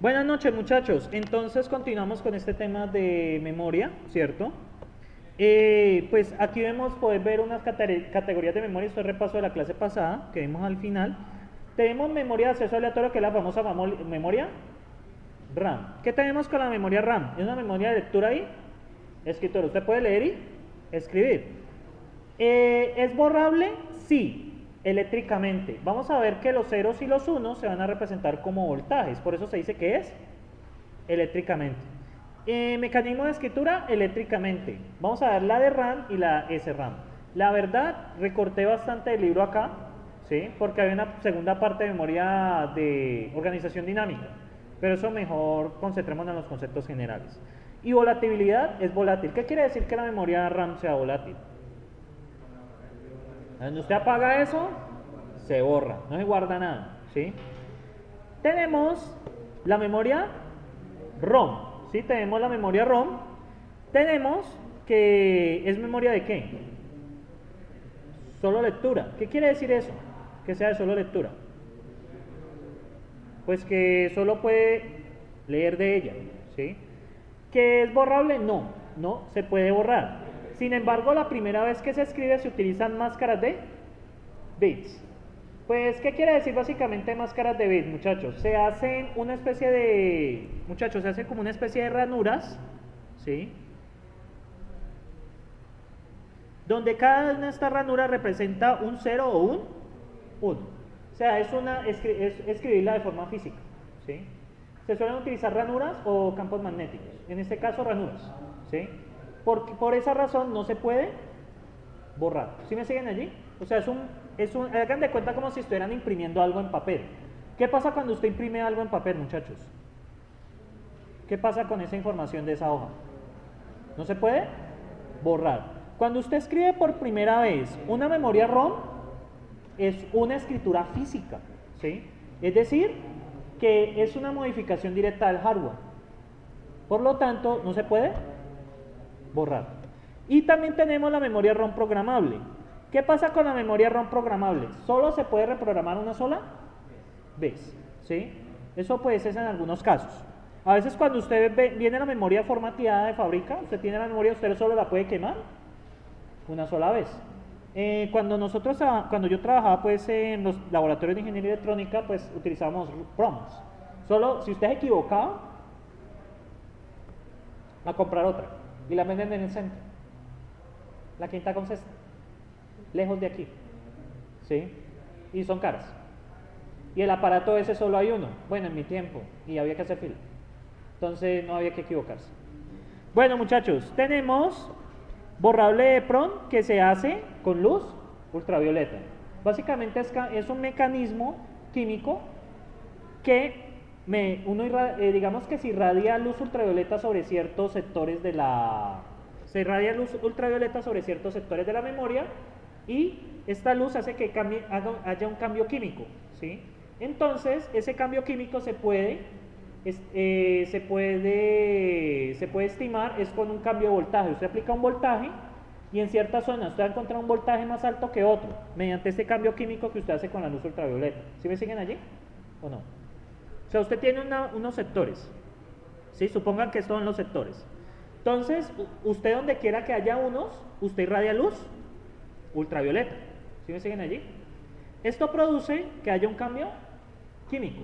Buenas noches, muchachos. Entonces continuamos con este tema de memoria, ¿cierto? Pues aquí podés ver unas categorías de memoria. Esto es repaso de la clase pasada que vimos al final. Tenemos memoria de acceso aleatorio, que es la famosa memoria RAM. ¿Qué tenemos con la memoria RAM? Es una memoria de lectura y escritura. Usted puede leer y escribir. ¿Es borrable? Sí, eléctricamente. Vamos a ver que los ceros y los unos se van a representar como voltajes. Por eso se dice que es eléctricamente. Mecanismo de escritura, eléctricamente. Vamos a ver la de RAM y la SRAM. La verdad, recorté bastante el libro acá, ¿sí? Porque hay una segunda parte de memoria de organización dinámica. Pero eso mejor concentrémonos en los conceptos generales. Y volatilidad es volátil. ¿Qué quiere decir que la memoria RAM sea volátil? Cuando usted apaga eso, se borra, no se guarda nada, ¿sí? Tenemos la memoria ROM, ¿sí? Tenemos la memoria ROM. Tenemos que es memoria de ¿qué? Solo lectura. ¿Qué quiere decir eso? Que sea de solo lectura. Pues que solo puede leer de ella, ¿sí? ¿Que es borrable? No se puede borrar. Sin embargo, la primera vez que se escribe se utilizan máscaras de bits. Pues, ¿qué quiere decir básicamente máscaras de bits, muchachos? Se hacen una especie de... Muchachos, se hacen como una especie de ranuras, ¿sí? Donde cada una de estas ranuras representa un 0 o un 1. O sea, es escribirla de forma física, ¿sí? Se suelen utilizar ranuras o campos magnéticos. En este caso, ranuras, ¿sí? Por esa razón no se puede borrar. ¿Sí me siguen allí? O sea, hagan de cuenta como si estuvieran imprimiendo algo en papel. ¿Qué pasa cuando usted imprime algo en papel, muchachos? ¿Qué pasa con esa información de esa hoja? No se puede borrar. Cuando usted escribe por primera vez una memoria ROM, es una escritura física, ¿sí? Es decir, que es una modificación directa del hardware. Por lo tanto, no se puede borrar. Y también tenemos la memoria ROM programable. ¿Qué pasa con la memoria ROM programable? Solo se puede reprogramar una sola vez, ¿sí? Eso puede ser en algunos casos. A veces cuando usted viene la memoria formateada de fábrica, usted tiene la memoria, usted solo la puede quemar una sola vez. Cuando yo trabajaba pues en los laboratorios de ingeniería electrónica, pues utilizábamos ROMs. Solo si usted se equivocaba, a comprar otra y la venden en el centro, la Quinta con Cesta, lejos de aquí, ¿sí? Y son caras. Y el aparato ese solo hay uno, bueno, en mi tiempo, y había que hacer fila, entonces no había que equivocarse. Bueno, muchachos, tenemos borrable de EPROM, que se hace con luz ultravioleta. Básicamente es un mecanismo químico que digamos que se irradia luz ultravioleta sobre ciertos sectores de la memoria, y esta luz hace que haya un cambio químico, ¿sí? Entonces ese cambio químico se puede estimar es con un cambio de voltaje. Usted aplica un voltaje y en ciertas zonas usted va a encontrar un voltaje más alto que otro mediante este cambio químico que usted hace con la luz ultravioleta. ¿Sí me siguen allí o no? O sea, usted tiene unos sectores, ¿sí? Supongan que estos son los sectores. Entonces, usted donde quiera que haya unos, usted irradia luz ultravioleta. ¿Sí me siguen allí? Esto produce que haya un cambio químico.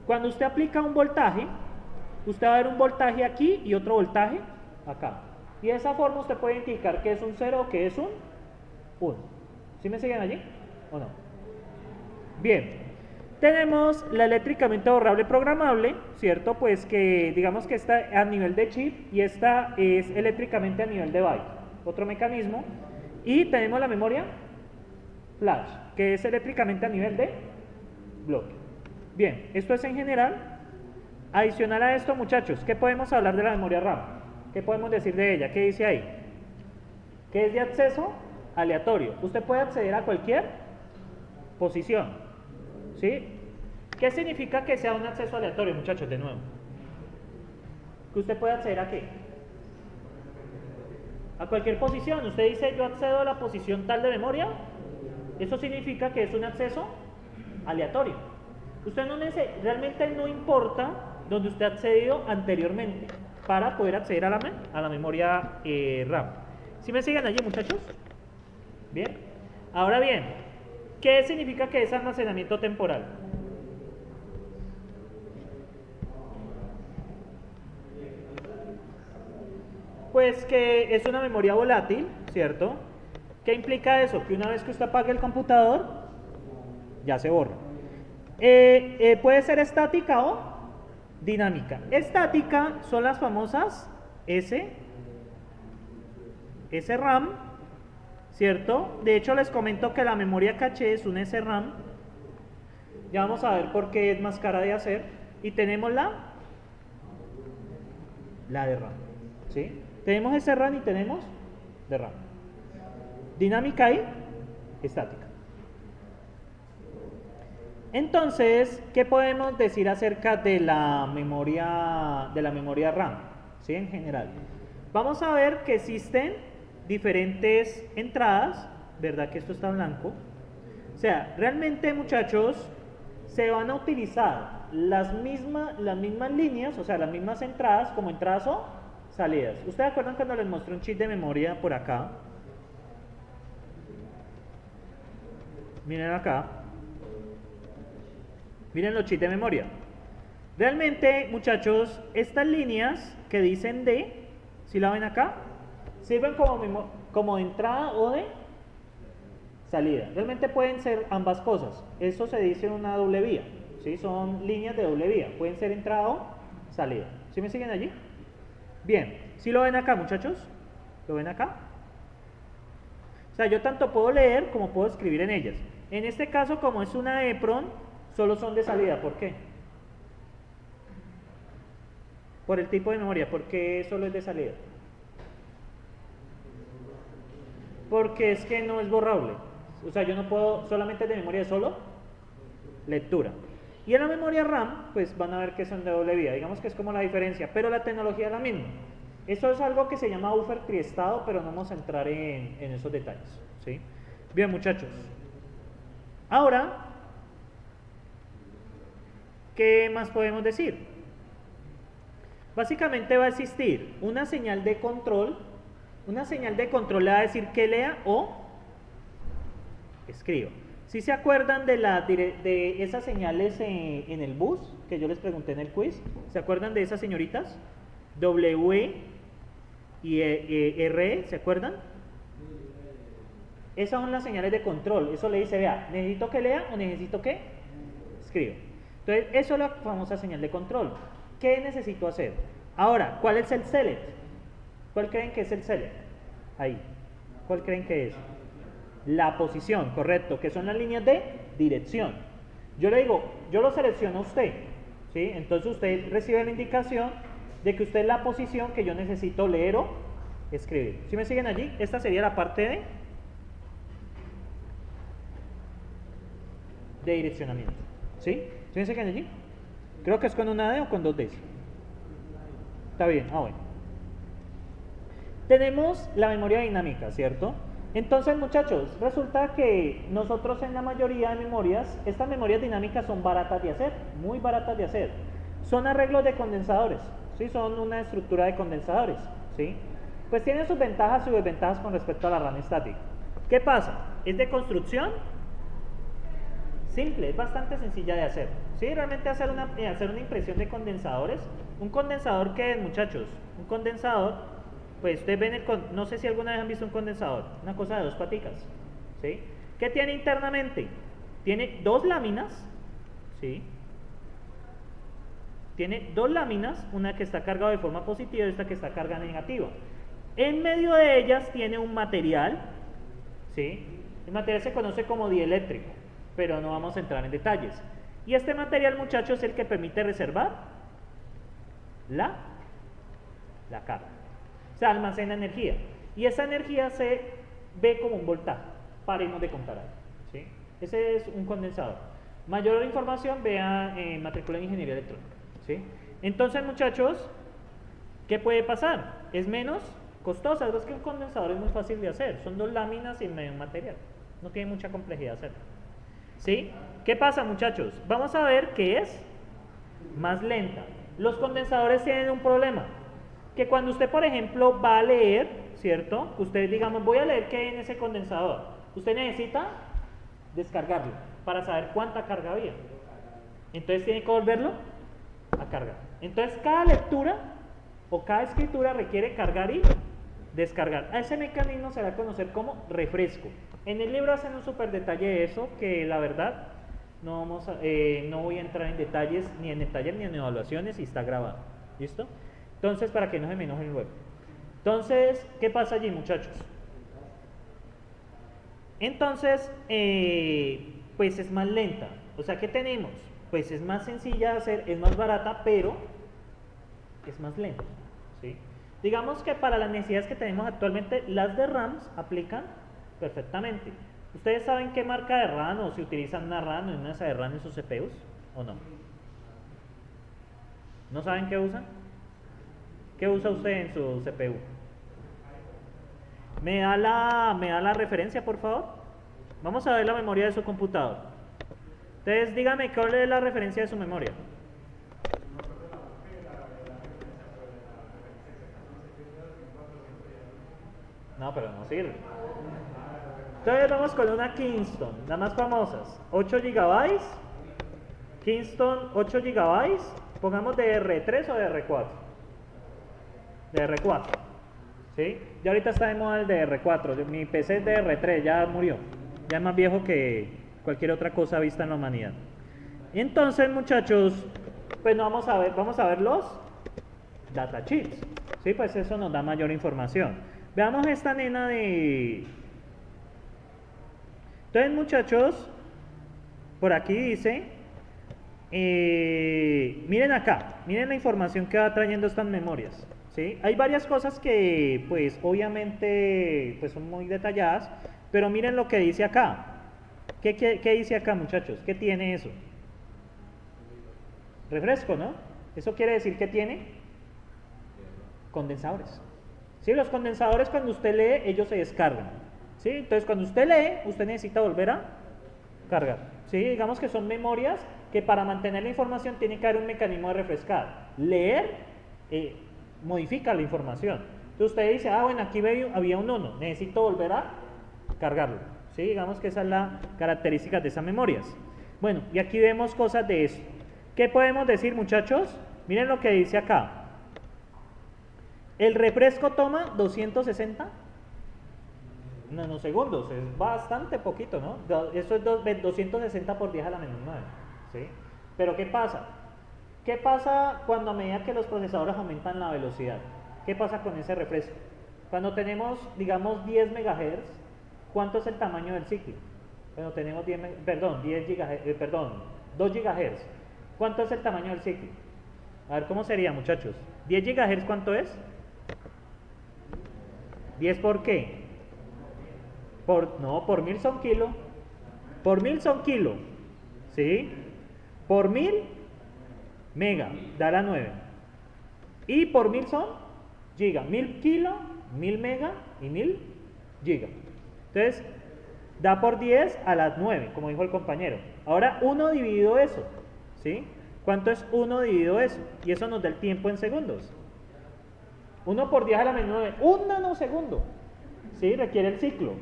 Cuando usted aplica un voltaje, usted va a ver un voltaje aquí y otro voltaje acá. Y de esa forma usted puede indicar que es un 0 o que es un 1. ¿Sí me siguen allí o no? Bien. Tenemos la eléctricamente borrable programable, ¿cierto? Pues que digamos que está a nivel de chip y esta es eléctricamente a nivel de byte. Otro mecanismo. Y tenemos la memoria flash, que es eléctricamente a nivel de bloque. Bien, esto es en general. Adicional a esto, muchachos, ¿qué podemos hablar de la memoria RAM? ¿Qué podemos decir de ella? ¿Qué dice ahí? Que es de acceso aleatorio. Usted puede acceder a cualquier posición, ¿sí? ¿Qué significa que sea un acceso aleatorio, muchachos? De nuevo, que usted puede acceder a ¿qué? A cualquier posición. Usted dice, yo accedo a la posición tal de memoria. Eso significa que es un acceso aleatorio. Usted realmente no importa donde usted ha accedido anteriormente para poder acceder a la memoria RAM. ¿Sí me siguen allí, muchachos? Bien. Ahora bien, ¿qué significa que es almacenamiento temporal? Pues que es una memoria volátil, ¿cierto? ¿Qué implica eso? Que una vez que usted apague el computador, ya se borra. Puede ser estática o dinámica. Estática son las famosas SRAM, ¿cierto? De hecho, les comento que la memoria caché es un SRAM. Ya vamos a ver por qué es más cara de hacer. Y tenemos la de RAM, ¿sí? Tenemos SRAM y tenemos de RAM. Dinámica y estática. Entonces, ¿qué podemos decir acerca de la memoria RAM? ¿Sí? En general. Vamos a ver que existen diferentes entradas, ¿verdad? Que esto está en blanco. O sea, realmente, muchachos, se van a utilizar las mismas líneas, o sea, las mismas entradas como entradas o salidas. ¿Ustedes acuerdan cuando les mostré un chip de memoria por acá? Miren acá. Miren los chips de memoria. Realmente, muchachos, estas líneas que dicen D, si la ven acá, sirven como de entrada o de salida. Realmente pueden ser ambas cosas. Eso se dice una doble vía, ¿sí? Son líneas de doble vía. Pueden ser entrada o salida. ¿Sí me siguen allí? Bien. ¿Sí lo ven acá, muchachos? ¿Lo ven acá? O sea, yo tanto puedo leer como puedo escribir en ellas. En este caso, como es una EPROM, solo son de salida. ¿Por qué? Por el tipo de memoria. ¿Por qué solo es de salida? Porque es que no es borrable. O sea, yo no puedo, solamente de memoria solo lectura. Y en la memoria RAM, pues van a ver que son de doble vía. Digamos que es como la diferencia, pero la tecnología es la misma. Eso es algo que se llama buffer triestado, pero no vamos a entrar en esos detalles, ¿sí? Bien, muchachos. Ahora, ¿qué más podemos decir? Básicamente va a existir una señal de control. Una señal de control le va a decir que lea o escriba. ¿Sí se acuerdan de esas señales en el bus que yo les pregunté en el quiz? ¿Se acuerdan de esas señoritas? W y R, ¿se acuerdan? Esas son las señales de control. Eso le dice, vea, necesito que lea o necesito que escriba. Entonces, eso es la famosa señal de control. ¿Qué necesito hacer? Ahora, ¿cuál es el select? ¿Cuál creen que es el select? Ahí. ¿Cuál creen que es? La posición, correcto, que son las líneas de dirección. Yo le digo, yo lo selecciono a usted, ¿sí? Entonces usted recibe la indicación de que usted es la posición que yo necesito leer o escribir. ¿Sí me siguen allí? Esta sería la parte de direccionamiento. ¿Sí? ¿Sí me siguen allí? Creo que es con una D o con dos Ds. Está bien, bueno. Tenemos la memoria dinámica, ¿cierto? Entonces, muchachos, resulta que nosotros en la mayoría de memorias, estas memorias dinámicas son baratas de hacer, muy baratas de hacer. Son arreglos de condensadores, ¿sí? Son una estructura de condensadores, ¿sí? Pues tienen sus ventajas y desventajas con respecto a la RAM estática. ¿Qué pasa? Es de construcción simple, es bastante sencilla de hacer, ¿sí? Realmente hacer una impresión de condensadores. Un condensador, ¿qué es, muchachos? Un condensador, pues ustedes ven, no sé si alguna vez han visto un condensador, una cosa de dos paticas, ¿sí? ¿Qué tiene internamente? Tiene dos láminas, ¿sí? Tiene dos láminas, una que está cargada de forma positiva y esta que está cargada negativa. En medio de ellas tiene un material, ¿sí? El material se conoce como dieléctrico, pero no vamos a entrar en detalles. Y este material, muchachos, es el que permite reservar la carga. O sea, almacena energía. Y esa energía se ve como un voltaje. Paremos de contar ahí, ¿sí? Ese es un condensador. Mayor información, vea matrícula en ingeniería electrónica, ¿sí? Entonces, muchachos, ¿qué puede pasar? Es menos costosa. Es que un condensador es muy fácil de hacer. Son dos láminas y medio material. No tiene mucha complejidad hacerlo, ¿sí? ¿Qué pasa, muchachos? Vamos a ver que es más lenta. Los condensadores tienen un problema, que cuando usted, por ejemplo, va a leer, ¿cierto? Usted, digamos, voy a leer qué hay en ese condensador. Usted necesita descargarlo para saber cuánta carga había. Entonces tiene que volverlo a cargar. Entonces cada lectura o cada escritura requiere cargar y descargar. A ese mecanismo se va a conocer como refresco. En el libro hacen un súper detalle de eso, que la verdad no voy a entrar en detalles, ni en detalles ni en evaluaciones, y está grabado. ¿Listo? Entonces, para que no se me enojen luego. Entonces, ¿qué pasa allí, muchachos? Entonces, pues es más lenta. O sea, ¿qué tenemos? Pues es más sencilla de hacer, es más barata, pero es más lenta, ¿sí? Digamos que para las necesidades que tenemos actualmente, las de RAMs aplican perfectamente. ¿Ustedes saben qué marca de RAM o si utilizan una RAM o una de RAM en sus CPUs o no? ¿No saben qué usan? ¿Qué usa usted en su CPU? ¿Me da la referencia, por favor? Vamos a ver la memoria de su computador. Entonces, dígame cuál es la referencia de su memoria. No, pero no sirve. Entonces vamos con una Kingston, las más famosas. 8 GB. Kingston 8 GB. Pongamos de R3 o de R4. De R4. ¿Sí? Ya ahorita está de moda el de R4. Mi PC es de R3, ya murió. Ya es más viejo que cualquier otra cosa vista en la humanidad. Entonces, muchachos, pues vamos a ver los datasheets. ¿Sí? Pues eso nos da mayor información. Veamos esta nena de... Entonces, muchachos, por aquí dice, miren acá, miren la información que va trayendo estas memorias, ¿sí? Hay varias cosas que, pues, obviamente, pues son muy detalladas, pero miren lo que dice acá. ¿Qué dice acá, muchachos? ¿Qué tiene eso? Refresco, ¿no? Eso quiere decir que tiene condensadores. ¿Sí? Los condensadores, cuando usted lee, ellos se descargan. ¿Sí? Entonces, cuando usted lee, usted necesita volver a cargar. ¿Sí? Digamos que son memorias que para mantener la información tiene que haber un mecanismo de refrescar. Leer modifica la información. Entonces, usted dice, bueno, aquí había un 1, necesito volver a cargarlo. ¿Sí? Digamos que esa es la característica de esas memorias. Bueno, y aquí vemos cosas de eso. ¿Qué podemos decir, muchachos? Miren lo que dice acá. El refresco toma 260 nanosegundos, es bastante poquito, ¿no? Eso es 260 por 10 a la menos 9, ¿sí? Pero ¿qué pasa? ¿Qué pasa cuando a medida que los procesadores aumentan la velocidad? ¿Qué pasa con ese refresco? Cuando tenemos, digamos, 10 MHz, ¿cuánto es el tamaño del ciclo? Cuando tenemos 2 GHz, ¿cuánto es el tamaño del ciclo? A ver, ¿cómo sería, muchachos? 10 GHz, ¿cuánto es? 10 ¿por qué? Por 1000 son kilo. Por 1000 son kilo. ¿Sí? Por 1000 mega, da la 9. Y por 1000 son giga. 1000 kilo, 1000 mega y 1000 giga. Entonces, da por 10 a las 9, como dijo el compañero. Ahora, 1 dividido eso. ¿Sí? ¿Cuánto es 1 dividido eso? Y eso nos da el tiempo en segundos. 1 por 10 a la menos 9, un nanosegundo. ¿Sí? Requiere el ciclo.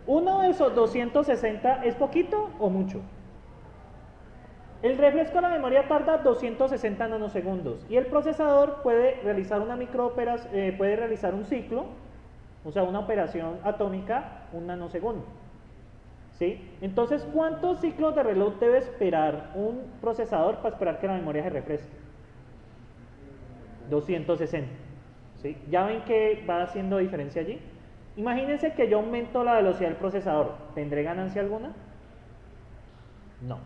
¿Uno de esos 260 es poquito o mucho? El refresco de la memoria tarda 260 nanosegundos y el procesador puede realizar una puede realizar un ciclo, o sea, una operación atómica, un nanosegundo. ¿Sí? Entonces, ¿cuántos ciclos de reloj debe esperar un procesador para esperar que la memoria se refresque? 260. ¿Sí? ¿Ya ven que va haciendo diferencia allí? Imagínense que yo aumento la velocidad del procesador. ¿Tendré ganancia alguna? No.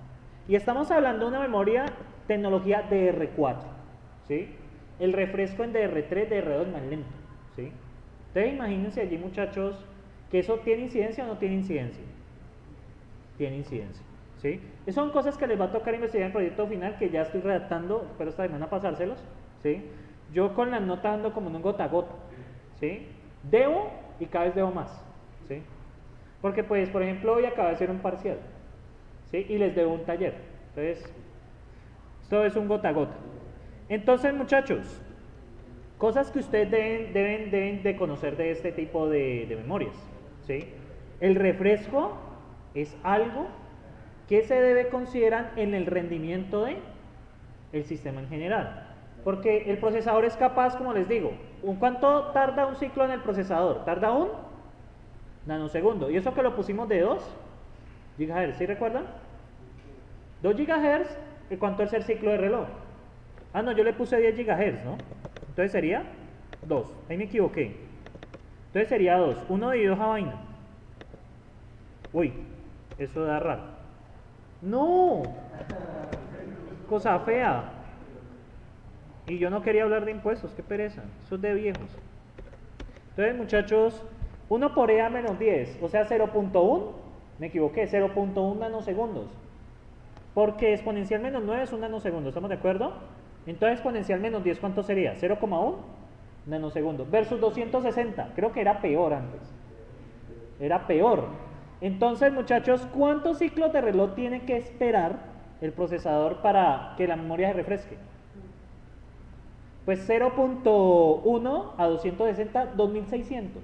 Y estamos hablando de una memoria tecnología DR4. ¿Sí? El refresco en DR3, DR2 es más lento. ¿Sí? Entonces imagínense allí, muchachos, que eso tiene incidencia o no tiene incidencia. Tiene incidencia. ¿Sí? Esas son cosas que les va a tocar investigar en el proyecto final, que ya estoy redactando, pero esta semana pasárselos. ¿Sí? Yo con las notas ando como en un gota a gota. ¿Sí? Debo y cada vez debo más. ¿Sí? Porque pues, por ejemplo, hoy acabo de hacer un parcial. ¿Sí? Y les debo un taller. Entonces, esto es un gota a gota. Entonces, muchachos, cosas que ustedes deben de conocer de este tipo de memorias, ¿sí? El refresco es algo que se debe considerar en el rendimiento del sistema en general. Porque el procesador es capaz, como les digo, ¿cuánto tarda un ciclo en el procesador? Tarda un nanosegundo. Y eso que lo pusimos de 2 GHz, ¿sí recuerdan? 2 GHz, ¿cuánto es el ciclo de reloj? Ah, no, yo le puse 10 GHz, ¿no? Entonces sería 2. Ahí me equivoqué. Entonces sería 2. 1 dividido esa vaina. Uy, eso da raro. ¡No! Cosa fea. Y yo no quería hablar de impuestos, qué pereza. Eso es de viejos. Entonces, muchachos, 1 por E a menos 10, o sea 0.1, me equivoqué, 0.1 nanosegundos. Porque exponencial menos 9 es un nanosegundo, ¿estamos de acuerdo? Entonces exponencial menos 10, ¿cuánto sería? 0,1 nanosegundo. Versus 260, creo que era peor antes. Era peor. Entonces, muchachos, ¿cuántos ciclos de reloj tiene que esperar el procesador para que la memoria se refresque? Pues 0.1 a 260, 2600.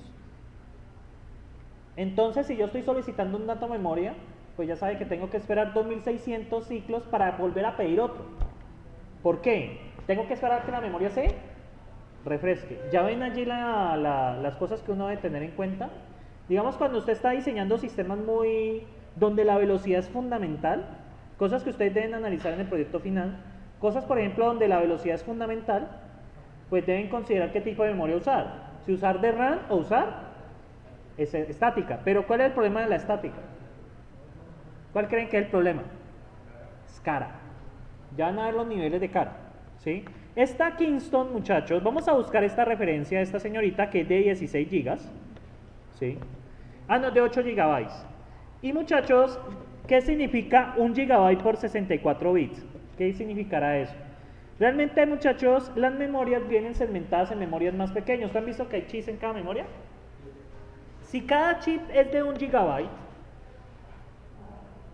Entonces, si yo estoy solicitando un dato memoria, pues ya sabe que tengo que esperar 2600 ciclos para volver a pedir otro. ¿Por qué? Tengo que esperar que la memoria se refresque. Ya ven allí las cosas que uno debe tener en cuenta. Digamos, cuando usted está diseñando sistemas donde la velocidad es fundamental, cosas que ustedes deben analizar en el proyecto final, cosas, por ejemplo, donde la velocidad es fundamental, pues deben considerar qué tipo de memoria usar. Si usar de RAM o usar estática. Pero ¿cuál es el problema de la estática? ¿Cuál creen que es el problema? Es cara. Ya van a ver los niveles de cara, ¿sí? Esta Kingston, muchachos, vamos a buscar esta referencia de esta señorita que es de 16 GB, ¿sí? Ah, no, de 8 GB. Y muchachos, ¿qué significa 1 GB por 64 bits? ¿Qué significará eso? Realmente, muchachos, las memorias vienen segmentadas en memorias más pequeñas. ¿Ustedes han visto que hay chips en cada memoria? Si cada chip es de 1 GB,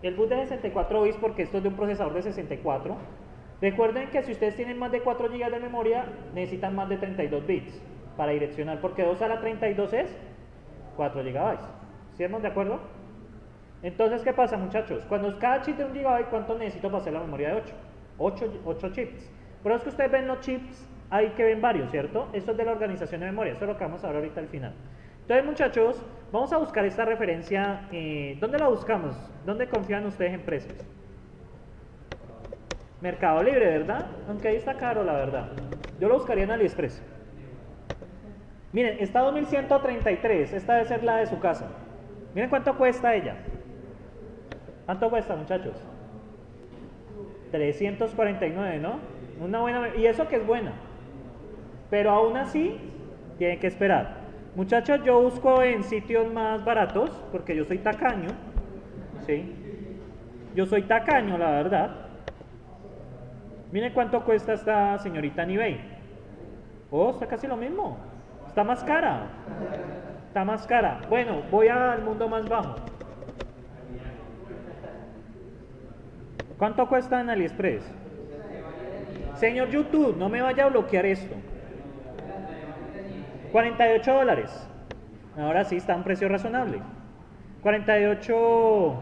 el bus de 64 bits, porque esto es de un procesador de 64, recuerden que si ustedes tienen más de 4 GB de memoria, necesitan más de 32 bits para direccionar, porque 2 a la 32 es 4 GB. ¿Sí estamos de acuerdo? Entonces, ¿qué pasa, muchachos? Cuando cada chip de 1 GB, ¿cuánto necesito para hacer la memoria de 8? 8 chips. Por eso es que ustedes ven los chips, ahí que ven varios, ¿cierto? Esto es de la organización de memoria, eso es lo que vamos a ver ahorita al final. Entonces, muchachos, vamos a buscar esta referencia. ¿Dónde la buscamos? ¿Dónde confían ustedes en precios? Mercado Libre, ¿verdad? Aunque ahí está caro, la verdad. Yo lo buscaría en AliExpress. Miren, está 2133. Esta debe ser la de su casa. Miren cuánto cuesta ella. ¿Cuánto cuesta, muchachos? 349, ¿no? Una buena. Y eso que es buena. Pero aún así, tienen que esperar. Muchachos, yo busco en sitios más baratos, porque yo soy tacaño, ¿sí? Yo soy tacaño, la verdad. Miren cuánto cuesta esta señorita en eBay. Oh, está casi lo mismo. Está más cara. Está más cara. Bueno, voy al mundo más bajo. ¿Cuánto cuesta en AliExpress? Señor YouTube, no me vaya a bloquear esto. $48. Ahora sí está a un precio razonable. 48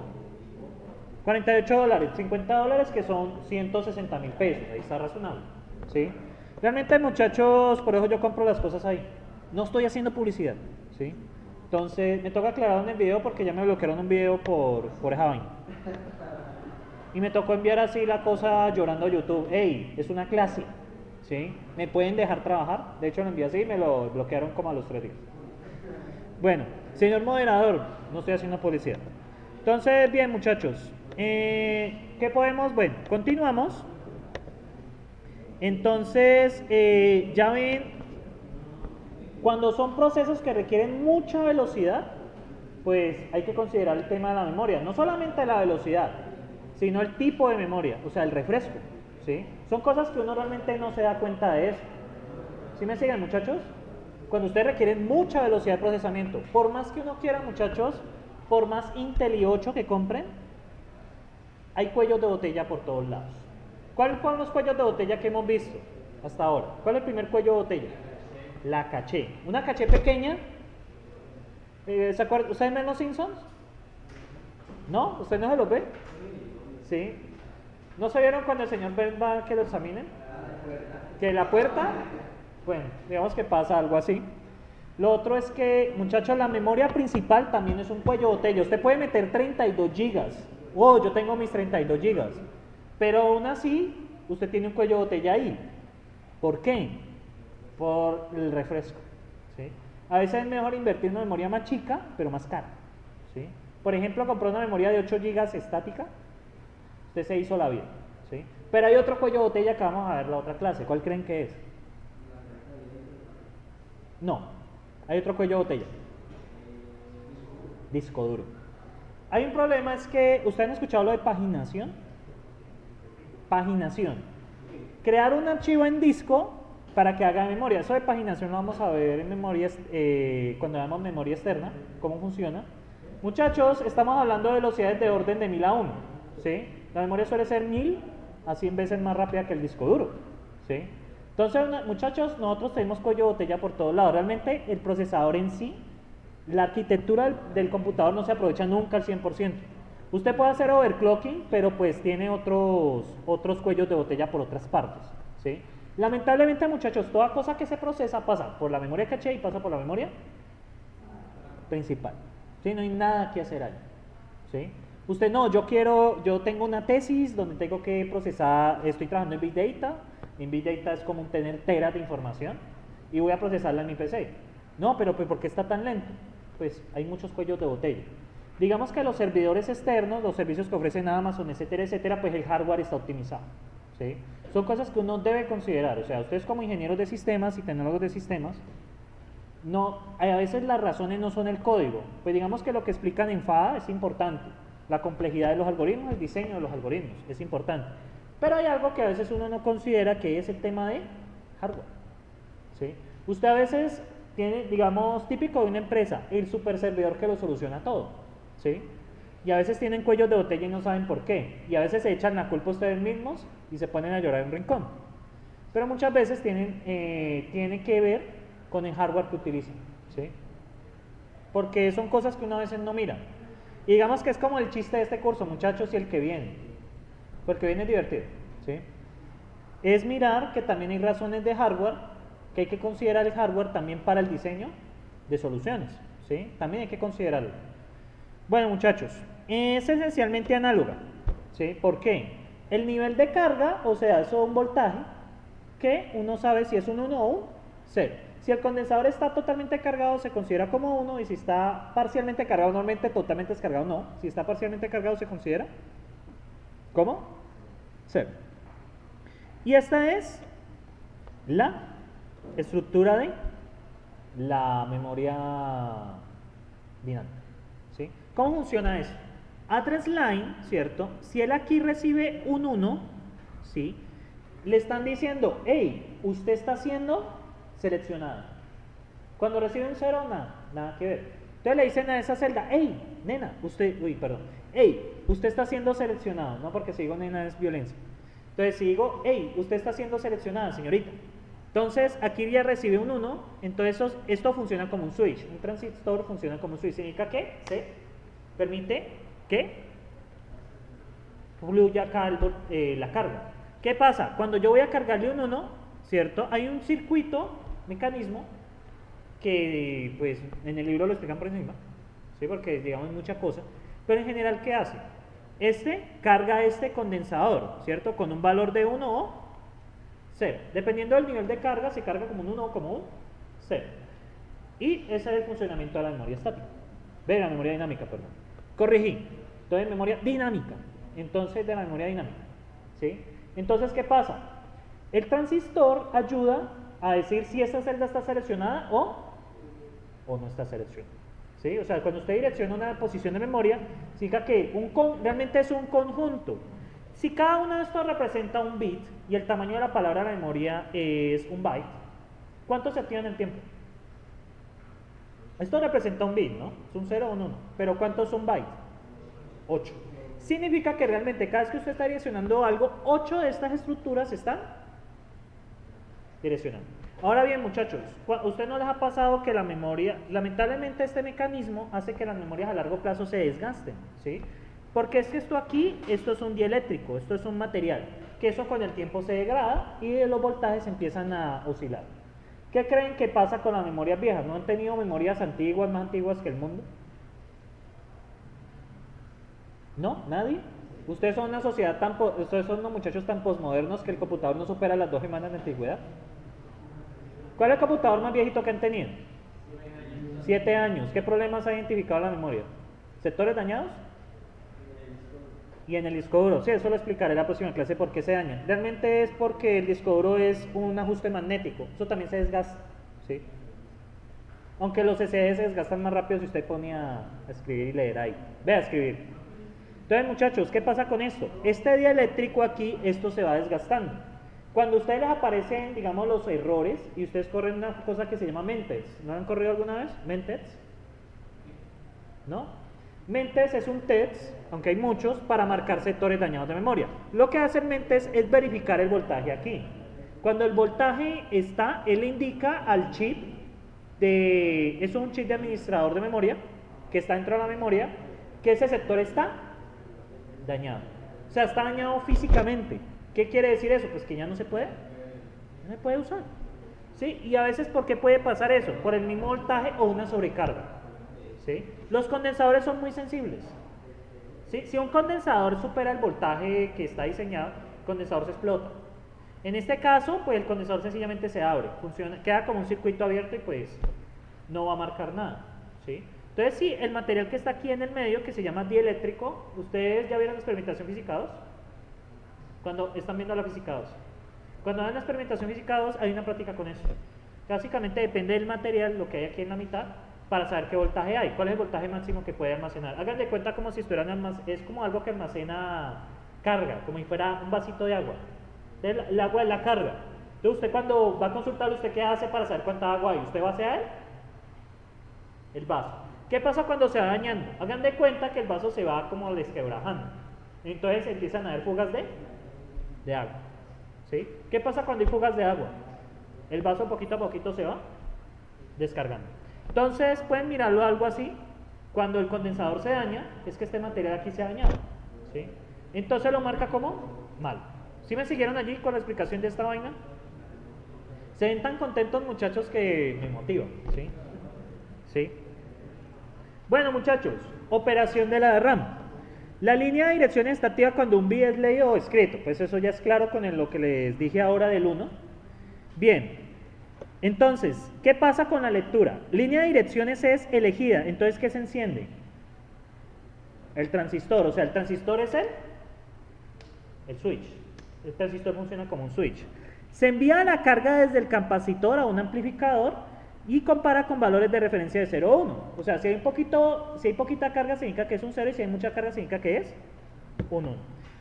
dólares, $50, que son 160.000 pesos. Ahí está razonable, ¿sí? Realmente, muchachos, por eso yo compro las cosas ahí. No estoy haciendo publicidad, ¿sí? Entonces, me toca aclarar en el video porque ya me bloquearon un video por esa vaina. Y me tocó enviar así la cosa llorando a YouTube. Hey, es una clase, ¿sí? ¿Me pueden dejar trabajar? De hecho, lo envié así y me lo bloquearon como a los 3 días. Bueno, señor moderador, no estoy haciendo publicidad. Entonces, bien, muchachos. ¿Qué podemos? Bueno, continuamos. Entonces, ya ven, cuando son procesos que requieren mucha velocidad, pues hay que considerar el tema de la memoria. No solamente la velocidad, sino el tipo de memoria, o sea, el refresco, ¿sí? Son cosas que uno realmente no se da cuenta de eso. ¿Sí me siguen, muchachos? Cuando ustedes requieren mucha velocidad de procesamiento, por más que uno quiera, muchachos, por más Intel i8 que compren, hay cuellos de botella por todos lados. ¿Cuáles fueron los cuellos de botella que hemos visto? Hasta ahora. ¿Cuál es el primer cuello de botella? La caché. Una caché pequeña. ¿Se acuerdan? ¿Ustedes ven los Simpsons? ¿No? ¿Ustedes no se los ven? Sí. ¿No se vieron cuando el señor Ben va a que lo examinen? Que la puerta, bueno, digamos que pasa algo así. Lo otro es que, muchachos, la memoria principal también es un cuello de botella. Usted puede meter 32 gigas. Wow, yo tengo mis 32 gigas. Pero aún así, usted tiene un cuello de botella ahí. ¿Por qué? Por el refresco. ¿Sí? A veces es mejor invertir en una memoria más chica, pero más cara. ¿Sí? Por ejemplo, compró una memoria de 8 gigas estática, usted se hizo la vida. ¿Sí? Pero hay otro cuello de botella que vamos a ver la otra clase. ¿Cuál creen que es? No, hay otro cuello de botella. Disco duro. Hay un problema, es que, ¿ustedes han escuchado lo de paginación? Paginación. Crear un archivo en disco para que haga memoria. Eso de paginación lo vamos a ver en memorias, cuando veamos memoria externa, cómo funciona. Muchachos, estamos hablando de velocidades de orden de 1000 a 1. ¿Sí? La memoria suele ser 1000 a 100 veces más rápida que el disco duro. ¿Sí? Entonces, muchachos, nosotros tenemos cuello de botella por todos lados. Realmente el procesador en sí, la arquitectura del computador no se aprovecha nunca al 100%. Usted puede hacer overclocking, pero pues tiene otros cuellos de botella por otras partes. ¿Sí? Lamentablemente, muchachos, toda cosa que se procesa pasa por la memoria caché y pasa por la memoria principal. ¿Sí? No hay nada que hacer ahí. ¿Sí? Usted no, yo tengo una tesis donde tengo que procesar, estoy trabajando en Big Data. En Big Data es como tener teras de información y voy a procesarla en mi PC. No, pero pues ¿por qué está tan lento? Pues hay muchos cuellos de botella. Digamos que los servidores externos, los servicios que ofrecen Amazon, etcétera, pues el hardware está optimizado. ¿Sí? Son cosas que uno debe considerar. O sea, ustedes como ingenieros de sistemas y tecnólogos de sistemas, a veces las razones no son el código. Pues digamos que lo que explican en FADA es importante. La complejidad de los algoritmos, el diseño de los algoritmos, es importante. Pero hay algo que a veces uno no considera, que es el tema de hardware. ¿Sí? Usted a veces tiene, digamos, típico de una empresa, el super servidor que lo soluciona todo. ¿Sí? Y a veces tienen cuellos de botella y no saben por qué. Y a veces se echan la culpa a ustedes mismos y se ponen a llorar en un rincón. Pero muchas veces tiene que ver con el hardware que utilizan. ¿Sí? Porque son cosas que uno a veces no mira. Y digamos que es como el chiste de este curso, muchachos, y el que viene. Porque viene es divertido. ¿Sí? Es mirar que también hay razones de hardware, que hay que considerar el hardware también para el diseño de soluciones. ¿Sí? También hay que considerarlo. Bueno, muchachos, es esencialmente análoga. ¿Sí? ¿Por qué? El nivel de carga, o sea, eso es un voltaje, que uno sabe si es un 1 o un 0. Si el condensador está totalmente cargado, se considera como 1, y si está parcialmente cargado, normalmente totalmente descargado no. Si está parcialmente cargado, se considera ¿cómo? 0. Y esta es la estructura de la memoria dinámica. ¿Sí? ¿Cómo funciona eso? Address line, ¿cierto? Si él aquí recibe un 1, ¿sí? Le están diciendo, hey, usted está siendo seleccionado. Cuando recibe un 0, nada que ver. Entonces le dicen a esa celda, hey, nena, hey, usted está siendo seleccionado. No, porque si digo nena es violencia. Entonces si digo, hey, usted está siendo seleccionada, señorita. Entonces aquí ya recibe un 1, entonces esto funciona como un switch. Un transistor funciona como un switch. Significa que se permite que fluya acá la carga. ¿Qué pasa? Cuando yo voy a cargarle un 1, ¿cierto? Hay un circuito, mecanismo, que pues en el libro lo explican por encima, ¿sí? Porque digamos mucha cosa, pero en general, ¿qué hace? Carga este condensador, ¿cierto? Con un valor de 1 o 0. Dependiendo del nivel de carga, se carga como un 1 o como un 0. Y ese es el funcionamiento de la memoria estática. La memoria dinámica, perdón. Corregí. Entonces, memoria dinámica. Entonces, de la memoria dinámica. ¿Sí? Entonces, ¿qué pasa? El transistor ayuda a decir si esta celda está seleccionada o no está seleccionada. ¿Sí? O sea, cuando usted direcciona una posición de memoria, significa que realmente es un conjunto. Si cada uno de estos representa un bit y el tamaño de la palabra de la memoria es un byte, ¿cuánto se activa en el tiempo? Esto representa un bit, ¿no? Es un 0 o un 1. ¿Pero cuántos son bytes? 8. Significa que realmente cada vez que usted está direccionando algo, 8 de estas estructuras están direccional. Ahora bien, muchachos, ¿a usted no les ha pasado que la memoria, lamentablemente este mecanismo hace que las memorias a largo plazo se desgasten, ¿sí? Porque es que esto aquí, esto es un dieléctrico, esto es un material, que eso con el tiempo se degrada y los voltajes empiezan a oscilar. ¿Qué creen que pasa con las memorias viejas? ¿No han tenido memorias antiguas, más antiguas que el mundo? ¿No? ¿Nadie? Ustedes son una sociedad ustedes son unos muchachos tan posmodernos que el computador no supera las 2 semanas de antigüedad. ¿Cuál es el computador más viejito que han tenido? 7 años. ¿Qué problemas ha identificado la memoria? ¿Sectores dañados? Y en el disco duro. Sí, eso lo explicaré en la próxima clase por qué se dañan. Realmente es porque el disco duro es un ajuste magnético. Eso también se desgasta, ¿sí? Aunque los SSD se desgastan más rápido si usted pone a escribir y leer ahí. Ve a escribir. Entonces, muchachos, ¿qué pasa con esto? Este dieléctrico aquí, esto se va desgastando. Cuando a ustedes les aparecen, digamos, los errores y ustedes corren una cosa que se llama Mentes. ¿No han corrido alguna vez? Mentes. ¿No? Mentes es un test, aunque hay muchos, para marcar sectores dañados de memoria. Lo que hace Mentes es verificar el voltaje aquí. Cuando el voltaje está, él le indica al chip eso es un chip de administrador de memoria, que está dentro de la memoria, que ese sector está dañado. O sea, está dañado físicamente. ¿Qué quiere decir eso? Pues que ya no se puede usar. ¿Sí? Y a veces, ¿por qué puede pasar eso? Por el mismo voltaje o una sobrecarga. ¿Sí? Los condensadores son muy sensibles. ¿Sí? Si un condensador supera el voltaje que está diseñado, el condensador se explota. En este caso, pues el condensador sencillamente se abre, queda como un circuito abierto y pues no va a marcar nada. ¿Sí? Entonces, sí, el material que está aquí en el medio, que se llama dieléctrico, ¿ustedes ya vieron experimentación física 2? Cuando están viendo la física 2. Cuando dan la experimentación física 2, hay una práctica con esto. Básicamente depende del material, lo que hay aquí en la mitad, para saber qué voltaje hay, cuál es el voltaje máximo que puede almacenar. Hagan de cuenta como si estuvieran es como algo que almacena carga, como si fuera un vasito de agua. El agua es la carga. Entonces usted cuando va a consultar, ¿usted qué hace para saber cuánta agua hay? ¿Usted vacía el vaso? ¿Qué pasa cuando se va dañando? Hagan de cuenta que el vaso se va como desquebrajando. Entonces empiezan a haber fugas de agua. ¿Sí? ¿Qué pasa cuando hay fugas de agua? El vaso poquito a poquito se va descargando. Entonces pueden mirarlo algo así. Cuando el condensador se daña, es que este material aquí se ha dañado. ¿Sí? Entonces lo marca como mal. ¿Sí me siguieron allí con la explicación de esta vaina? Se ven tan contentos, muchachos, que me motiva. ¿Sí? ¿Sí? Bueno, muchachos, operación de la RAM. La línea de dirección está activa cuando un bit es leído o escrito. Pues eso ya es claro con lo que les dije ahora del 1. Bien, entonces, ¿qué pasa con la lectura? Línea de direcciones es elegida, entonces ¿qué se enciende? El transistor, o sea, el transistor es el switch. El transistor funciona como un switch. Se envía la carga desde el capacitor a un amplificador y compara con valores de referencia de 0 a 1. O sea, si hay poquita carga significa que es un 0 y si hay mucha carga significa que es un 1.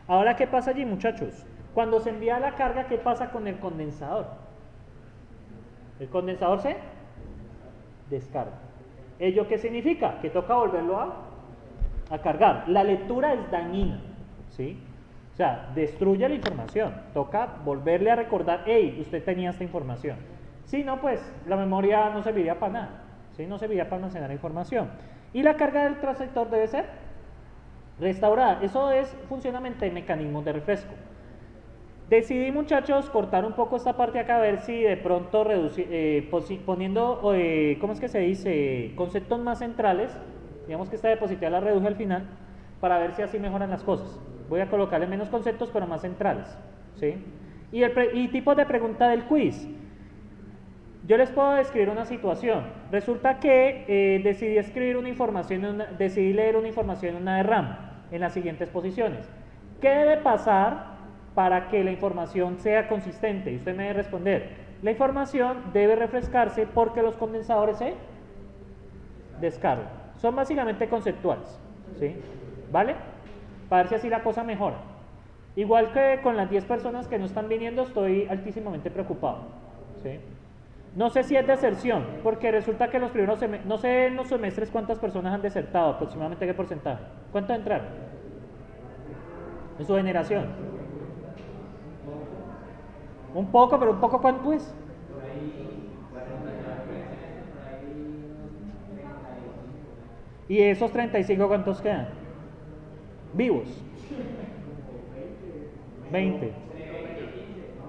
Ahora, ¿qué pasa allí, muchachos? Cuando se envía la carga, ¿qué pasa con el condensador? El condensador se descarga. ¿Ello qué significa? Que toca volverlo a cargar. La lectura es dañina, ¿sí? O sea, destruye la información. Toca volverle a recordar, hey, usted tenía esta información. Si no, pues la memoria no serviría para nada, ¿sí? No serviría para almacenar información. Y la carga del transistor debe ser restaurada. Eso es funcionamiento de mecanismos de refresco. Decidí, muchachos, cortar un poco esta parte acá, a ver si de pronto poniendo, ¿cómo es que se dice? Conceptos más centrales. Digamos que esta diapositiva la reduje al final, para ver si así mejoran las cosas. Voy a colocarle menos conceptos, pero más centrales, ¿sí? Y tipos de pregunta del quiz. Yo les puedo describir una situación. Resulta que decidí leer una información en una de RAM, en las siguientes posiciones. ¿Qué debe pasar para que la información sea consistente? Y usted me debe responder. La información debe refrescarse porque los condensadores se descargan. Son básicamente conceptuales, ¿sí? ¿Vale? Para ver si así la cosa mejora. Igual que con las 10 personas que no están viniendo, estoy altísimamente preocupado, ¿sí? No sé si es deserción, porque resulta que los primeros no sé en los semestres cuántas personas han desertado, aproximadamente qué porcentaje. ¿Cuántos entraron? En su generación. Un poco, pero un poco, ¿cuánto es? ¿Y esos 35 cuántos quedan? Vivos. 20.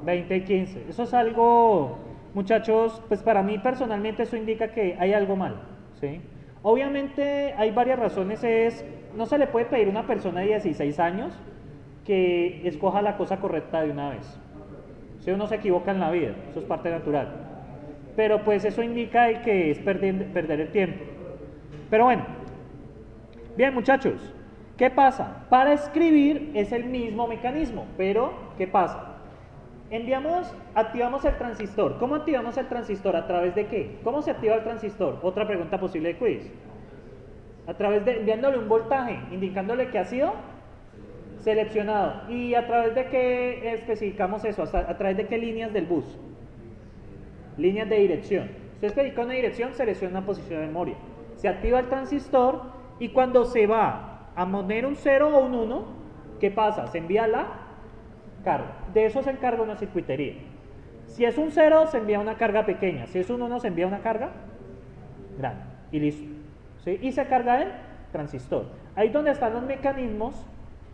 20 y 15. Eso es algo, muchachos, pues para mí personalmente eso indica que hay algo mal, ¿sí? Obviamente hay varias razones, no se le puede pedir a una persona de 16 años que escoja la cosa correcta de una vez. Si uno se equivoca en la vida, eso es parte natural. Pero pues eso indica de que es perder el tiempo. Pero bueno, bien muchachos, ¿qué pasa? Para escribir es el mismo mecanismo, pero ¿qué pasa? Activamos el transistor. ¿Cómo activamos el transistor? ¿A través de qué? ¿Cómo se activa el transistor? Otra pregunta posible de quiz. A través de enviándole un voltaje, indicándole que ha sido seleccionado. ¿Y a través de qué especificamos eso? ¿A través de qué líneas del bus? Líneas de dirección. Usted especifica una dirección, selecciona una posición de memoria. Se activa el transistor y cuando se va a poner un 0 o un 1, ¿qué pasa? Se envía la carga. De eso se encarga una circuitería. Si es un 0, se envía una carga pequeña. Si es un 1, se envía una carga grande. Y listo. ¿Sí? Y se carga el transistor. Ahí es donde están los mecanismos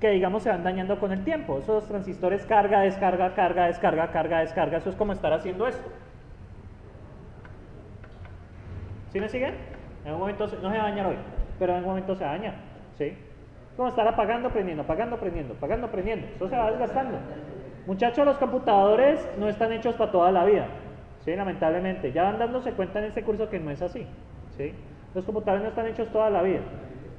que, digamos, se van dañando con el tiempo. Esos transistores carga, descarga, carga, descarga, carga, descarga. Eso es como estar haciendo esto. ¿Sí me siguen? En un momento no se va a dañar hoy, pero en un momento se va a dañar. ¿Sí? Como estar apagando, prendiendo, apagando, prendiendo, apagando, prendiendo. Eso se va desgastando. Muchachos, los computadores no están hechos para toda la vida. ¿Sí? Lamentablemente. Ya van dándose cuenta en este curso que no es así. ¿Sí? Los computadores no están hechos toda la vida.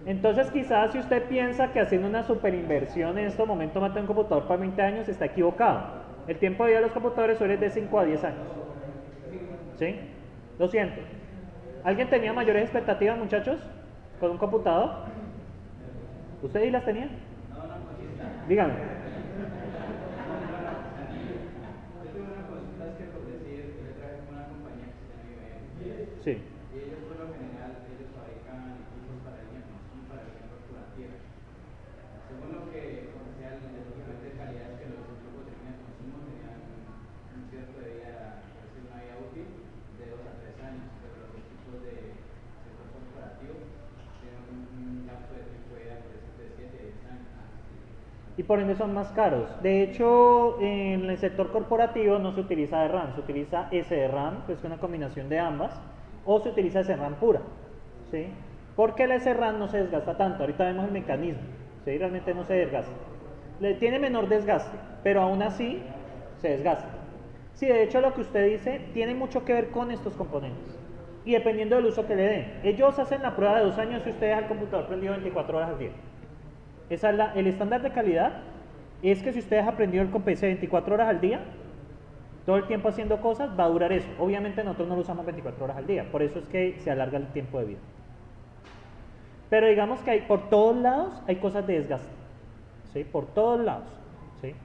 Entonces, quizás si usted piensa que haciendo una superinversión en este momento mata un computador para 20 años, está equivocado. El tiempo de vida de los computadores suele de 5 a 10 años. ¿Sí? Lo siento. ¿Alguien tenía mayores expectativas, muchachos, con un computador? ¿Ustedes las tenían? Díganme. Sí. Y por ende son más caros. De hecho, en el sector corporativo no se utiliza DRAM, se utiliza SRAM, que es una combinación de ambas, o se utiliza SRAM pura, ¿sí? Porque el SRAM no se desgasta tanto, ahorita vemos el mecanismo, ¿sí? Realmente no se desgasta. Tiene menor desgaste, pero aún así se desgasta. Sí, de hecho lo que usted dice tiene mucho que ver con estos componentes, y dependiendo del uso que le den. Ellos hacen la prueba de 2 años si usted deja el computador prendido 24 horas al día. El estándar de calidad es que si usted ha aprendido el PC 24 horas al día, todo el tiempo haciendo cosas, va a durar eso. Obviamente nosotros no lo usamos 24 horas al día, por eso es que se alarga el tiempo de vida. Pero digamos que por todos lados hay cosas de desgaste, ¿sí? Por todos lados, ¿sí?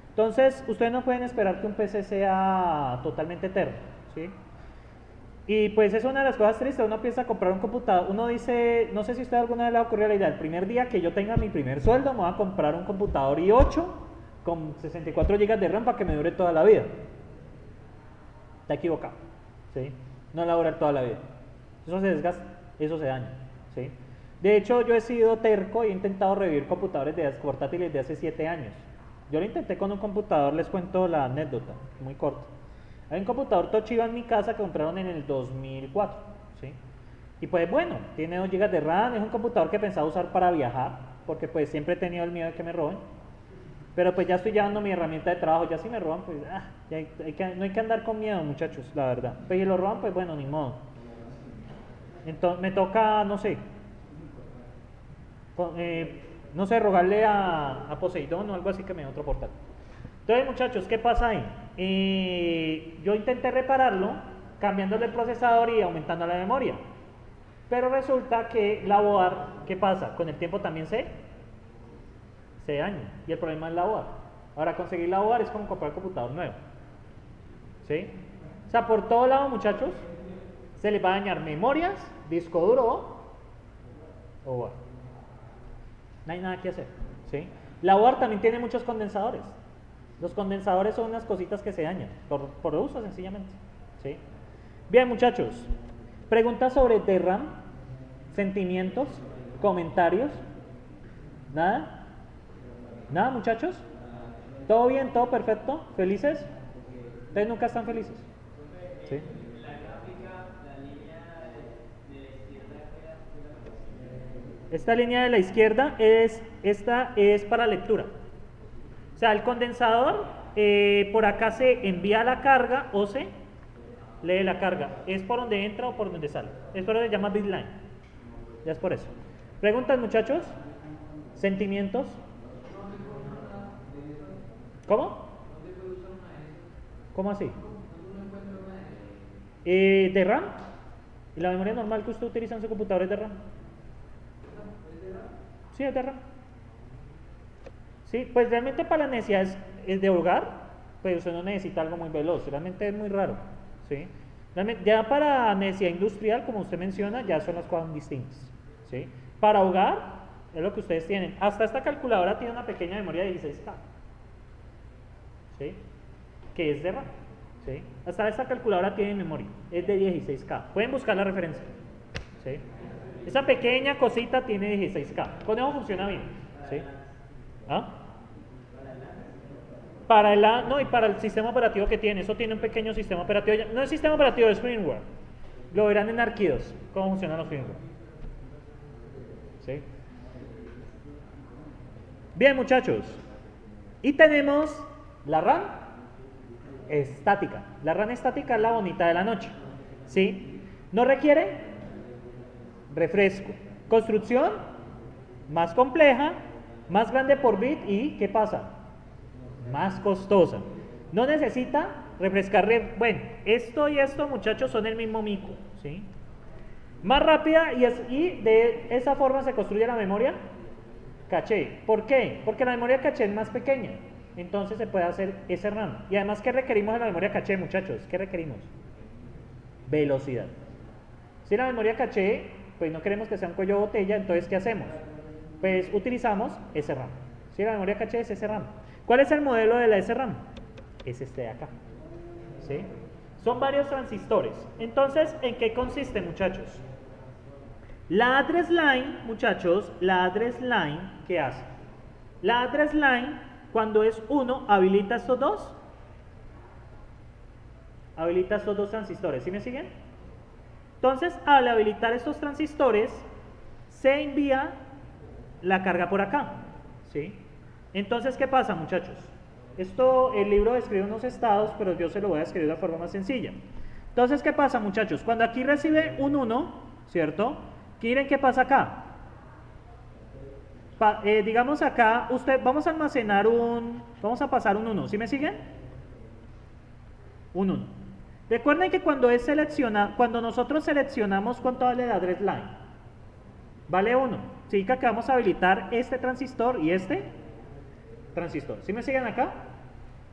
Entonces, ustedes no pueden esperar que un PC sea totalmente eterno, ¿sí? Y pues es una de las cosas tristes. Uno piensa comprar un computador, uno dice, no sé si a usted alguna vez le ha ocurrido la idea, el primer día que yo tenga mi primer sueldo me voy a comprar un computador i8 con 64 GB de RAM para que me dure toda la vida. Está equivocado, ¿sí? No la va a durar toda la vida. Eso se desgasta, eso se daña, ¿sí? De hecho, yo he sido terco y he intentado revivir computadores portátiles de hace 7 años. Yo lo intenté con un computador, les cuento la anécdota, muy corta. Hay un computador Toshiba en mi casa que compraron en el 2004, ¿sí? Y pues bueno, tiene 2 GB de RAM, es un computador que pensaba usar para viajar, porque pues siempre he tenido el miedo de que me roben. Pero pues ya estoy llevando mi herramienta de trabajo, ya si me roban, pues no hay que andar con miedo, muchachos, la verdad. Pues si lo roban, pues bueno, ni modo. Entonces me toca, no sé, rogarle a Poseidón o algo así que me dé otro portátil. Entonces, muchachos, ¿qué pasa ahí? Yo intenté repararlo cambiándole el procesador y aumentando la memoria. Pero resulta que la board, ¿qué pasa? Con el tiempo también se daña. Y el problema es la board. Ahora, conseguir la board es como comprar un computador nuevo, ¿sí? O sea, por todo lado, muchachos, se les va a dañar memorias, disco duro o board. No hay nada que hacer, ¿sí? La board también tiene muchos condensadores. Los condensadores son unas cositas que se dañan por uso sencillamente, ¿sí? ¿sí? Bien, muchachos, preguntas sobre DRAM, sentimientos, comentarios. ¿Nada? ¿Nada, muchachos? ¿Todo bien? ¿Todo perfecto? ¿Felices? ¿Ustedes nunca están felices? ¿Sí? Esta línea de la izquierda esta es para lectura. O sea, el condensador, por acá se envía la carga o se lee la carga. ¿Es por donde entra o por donde sale? Es por donde se llama bitline. Ya es por eso. ¿Preguntas, muchachos? ¿Sentimientos? ¿Cómo? ¿Cómo así? ¿De RAM? ¿Y la memoria normal que usted utiliza en su computador es de RAM? Sí, es de RAM. Sí, pues realmente para las necesidades de hogar, pues usted no necesita algo muy veloz, realmente es muy raro. ¿Sí? Ya para necesidad industrial, como usted menciona, ya son las cosas distintas. ¿Sí? Para hogar, es lo que ustedes tienen. Hasta esta calculadora tiene una pequeña memoria de 16K. ¿Sí? Que es de RAM. ¿Sí? Hasta esta calculadora tiene memoria, es de 16K. Pueden buscar la referencia. ¿Sí? Esa pequeña cosita tiene 16K. Con eso funciona bien. ¿Sí? ¿Ah? No, y para el sistema operativo que tiene, eso tiene un pequeño sistema operativo. No es sistema operativo, es firmware. Lo verán en Arquidos, cómo funcionan los firmware. ¿Sí? Bien, muchachos. Y tenemos la RAM estática. La RAM estática es la bonita de la noche. ¿Sí? No requiere refresco. Construcción más compleja, más grande por bit y ¿qué pasa? Más costosa. No necesita refrescar. Bueno, esto y esto, muchachos, son el mismo mico. ¿Sí? Más rápida y de esa forma se construye la memoria caché. ¿Por qué? Porque la memoria caché es más pequeña. Entonces se puede hacer ese RAM. Y además, ¿qué requerimos en la memoria caché, muchachos? ¿Qué requerimos? Velocidad. Si la memoria caché, pues no queremos que sea un cuello de botella, entonces ¿qué hacemos? Pues utilizamos SRAM. Si la memoria caché es SRAM. ¿Cuál es el modelo de la SRAM? Es este de acá. ¿Sí? Son varios transistores. Entonces, ¿en qué consiste, muchachos? La address line, muchachos, la address line, ¿qué hace? La address line, cuando es 1, habilita estos dos. Habilita estos dos transistores. ¿Sí me siguen? Entonces, al habilitar estos transistores, se envía la carga por acá. ¿Sí? Entonces, ¿qué pasa, muchachos? Esto, el libro describe unos estados, pero yo se lo voy a escribir de forma más sencilla. Entonces, ¿qué pasa, muchachos? Cuando aquí recibe un 1, ¿cierto? Miren qué pasa acá. Digamos acá, vamos a almacenar vamos a pasar un 1. ¿Sí me siguen? Un 1. Recuerden que cuando nosotros seleccionamos cuánto vale la address line, vale 1. Significa que vamos a habilitar este transistor y este transistor. ¿Sí me siguen acá?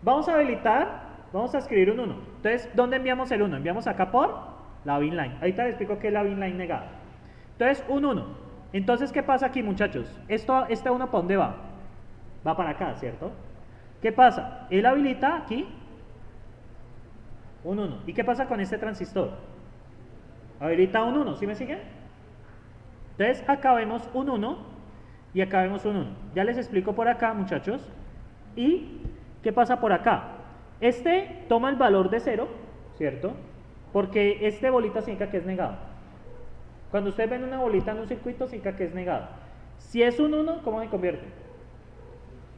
Vamos a habilitar, vamos a escribir un 1. Entonces, ¿dónde enviamos el 1? Enviamos acá por la bin line. Ahorita les explico qué es la bin line negada. Entonces, un 1. Entonces, ¿qué pasa aquí, muchachos? Este 1, ¿para dónde va? Va para acá, ¿cierto? ¿Qué pasa? Él habilita aquí un 1. ¿Y qué pasa con este transistor? Habilita un 1, ¿sí me siguen? Entonces, acá vemos un 1 y acá vemos un 1. Ya les explico por acá, muchachos. ¿Y qué pasa por acá? Este toma el valor de 0, ¿cierto? Porque este bolita significa que es negado. Cuando ustedes ven una bolita en un circuito, significa que es negado. Si es un 1, ¿cómo se convierte?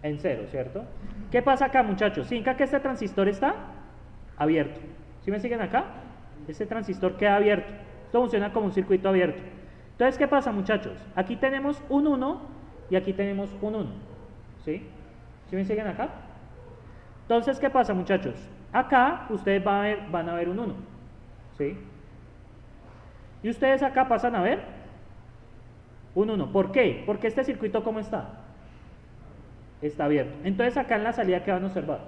En 0, ¿cierto? ¿Qué pasa acá, muchachos? Significa que este transistor está abierto. ¿Sí me siguen acá? Este transistor queda abierto. Esto funciona como un circuito abierto. Entonces, ¿qué pasa, muchachos? Aquí tenemos un 1 y aquí tenemos un 1. ¿Sí? ¿Sí me siguen acá? Entonces, ¿qué pasa, muchachos? Acá ustedes van a ver un 1. ¿Sí? Y ustedes acá pasan a ver un 1. ¿Por qué? Porque este circuito, ¿cómo está? Está abierto. Entonces acá en la salida, ¿qué van a observar?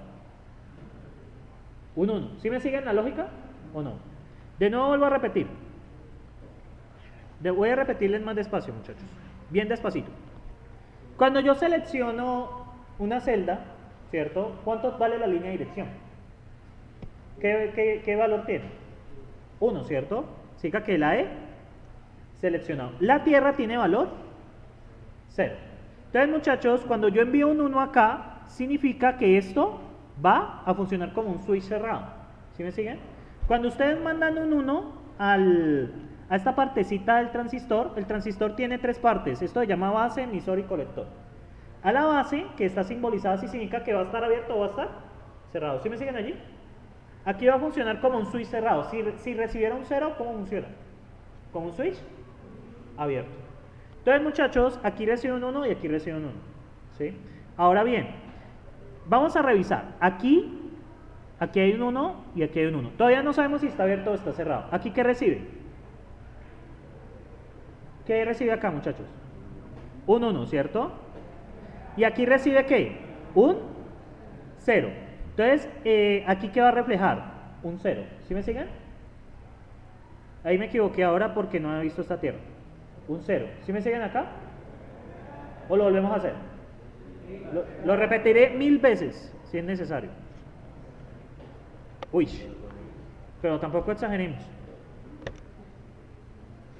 Un 1. ¿Sí me siguen la lógica o no? De nuevo vuelvo a repetir. Voy a repetirles más despacio, muchachos. Bien despacito. Cuando yo selecciono una celda, ¿cierto? ¿Cuánto vale la línea de dirección? ¿Qué valor tiene? 1, ¿cierto? Significa que la E seleccionado. La tierra tiene valor 0. Entonces, muchachos, cuando yo envío un 1 acá, significa que esto va a funcionar como un switch cerrado. ¿Sí me siguen? Cuando ustedes mandan un 1 a esta partecita del transistor, el transistor tiene 3 partes. Esto se llama base, emisor y colector. A la base, que está simbolizada así, significa que va a estar abierto o va a estar cerrado. ¿Sí me siguen allí? Aquí va a funcionar como un switch cerrado. Si recibiera un 0, ¿cómo funciona? Como un switch abierto. Entonces, muchachos, aquí recibe un 1 y aquí recibe un 1. ¿Sí? Ahora bien, vamos a revisar. Aquí hay un 1 y aquí hay un 1. Todavía no sabemos si está abierto o está cerrado. ¿Aquí qué recibe? ¿Qué recibe acá, muchachos? Un 1, ¿cierto? ¿Y aquí recibe qué? Un 0. Entonces, ¿aquí qué va a reflejar? Un 0. ¿Sí me siguen? Ahí me equivoqué ahora porque no he visto esta tierra. Un 0. ¿Sí me siguen acá? ¿O lo volvemos a hacer? Lo repetiré 1000 veces, si es necesario. Uy, pero tampoco exageremos.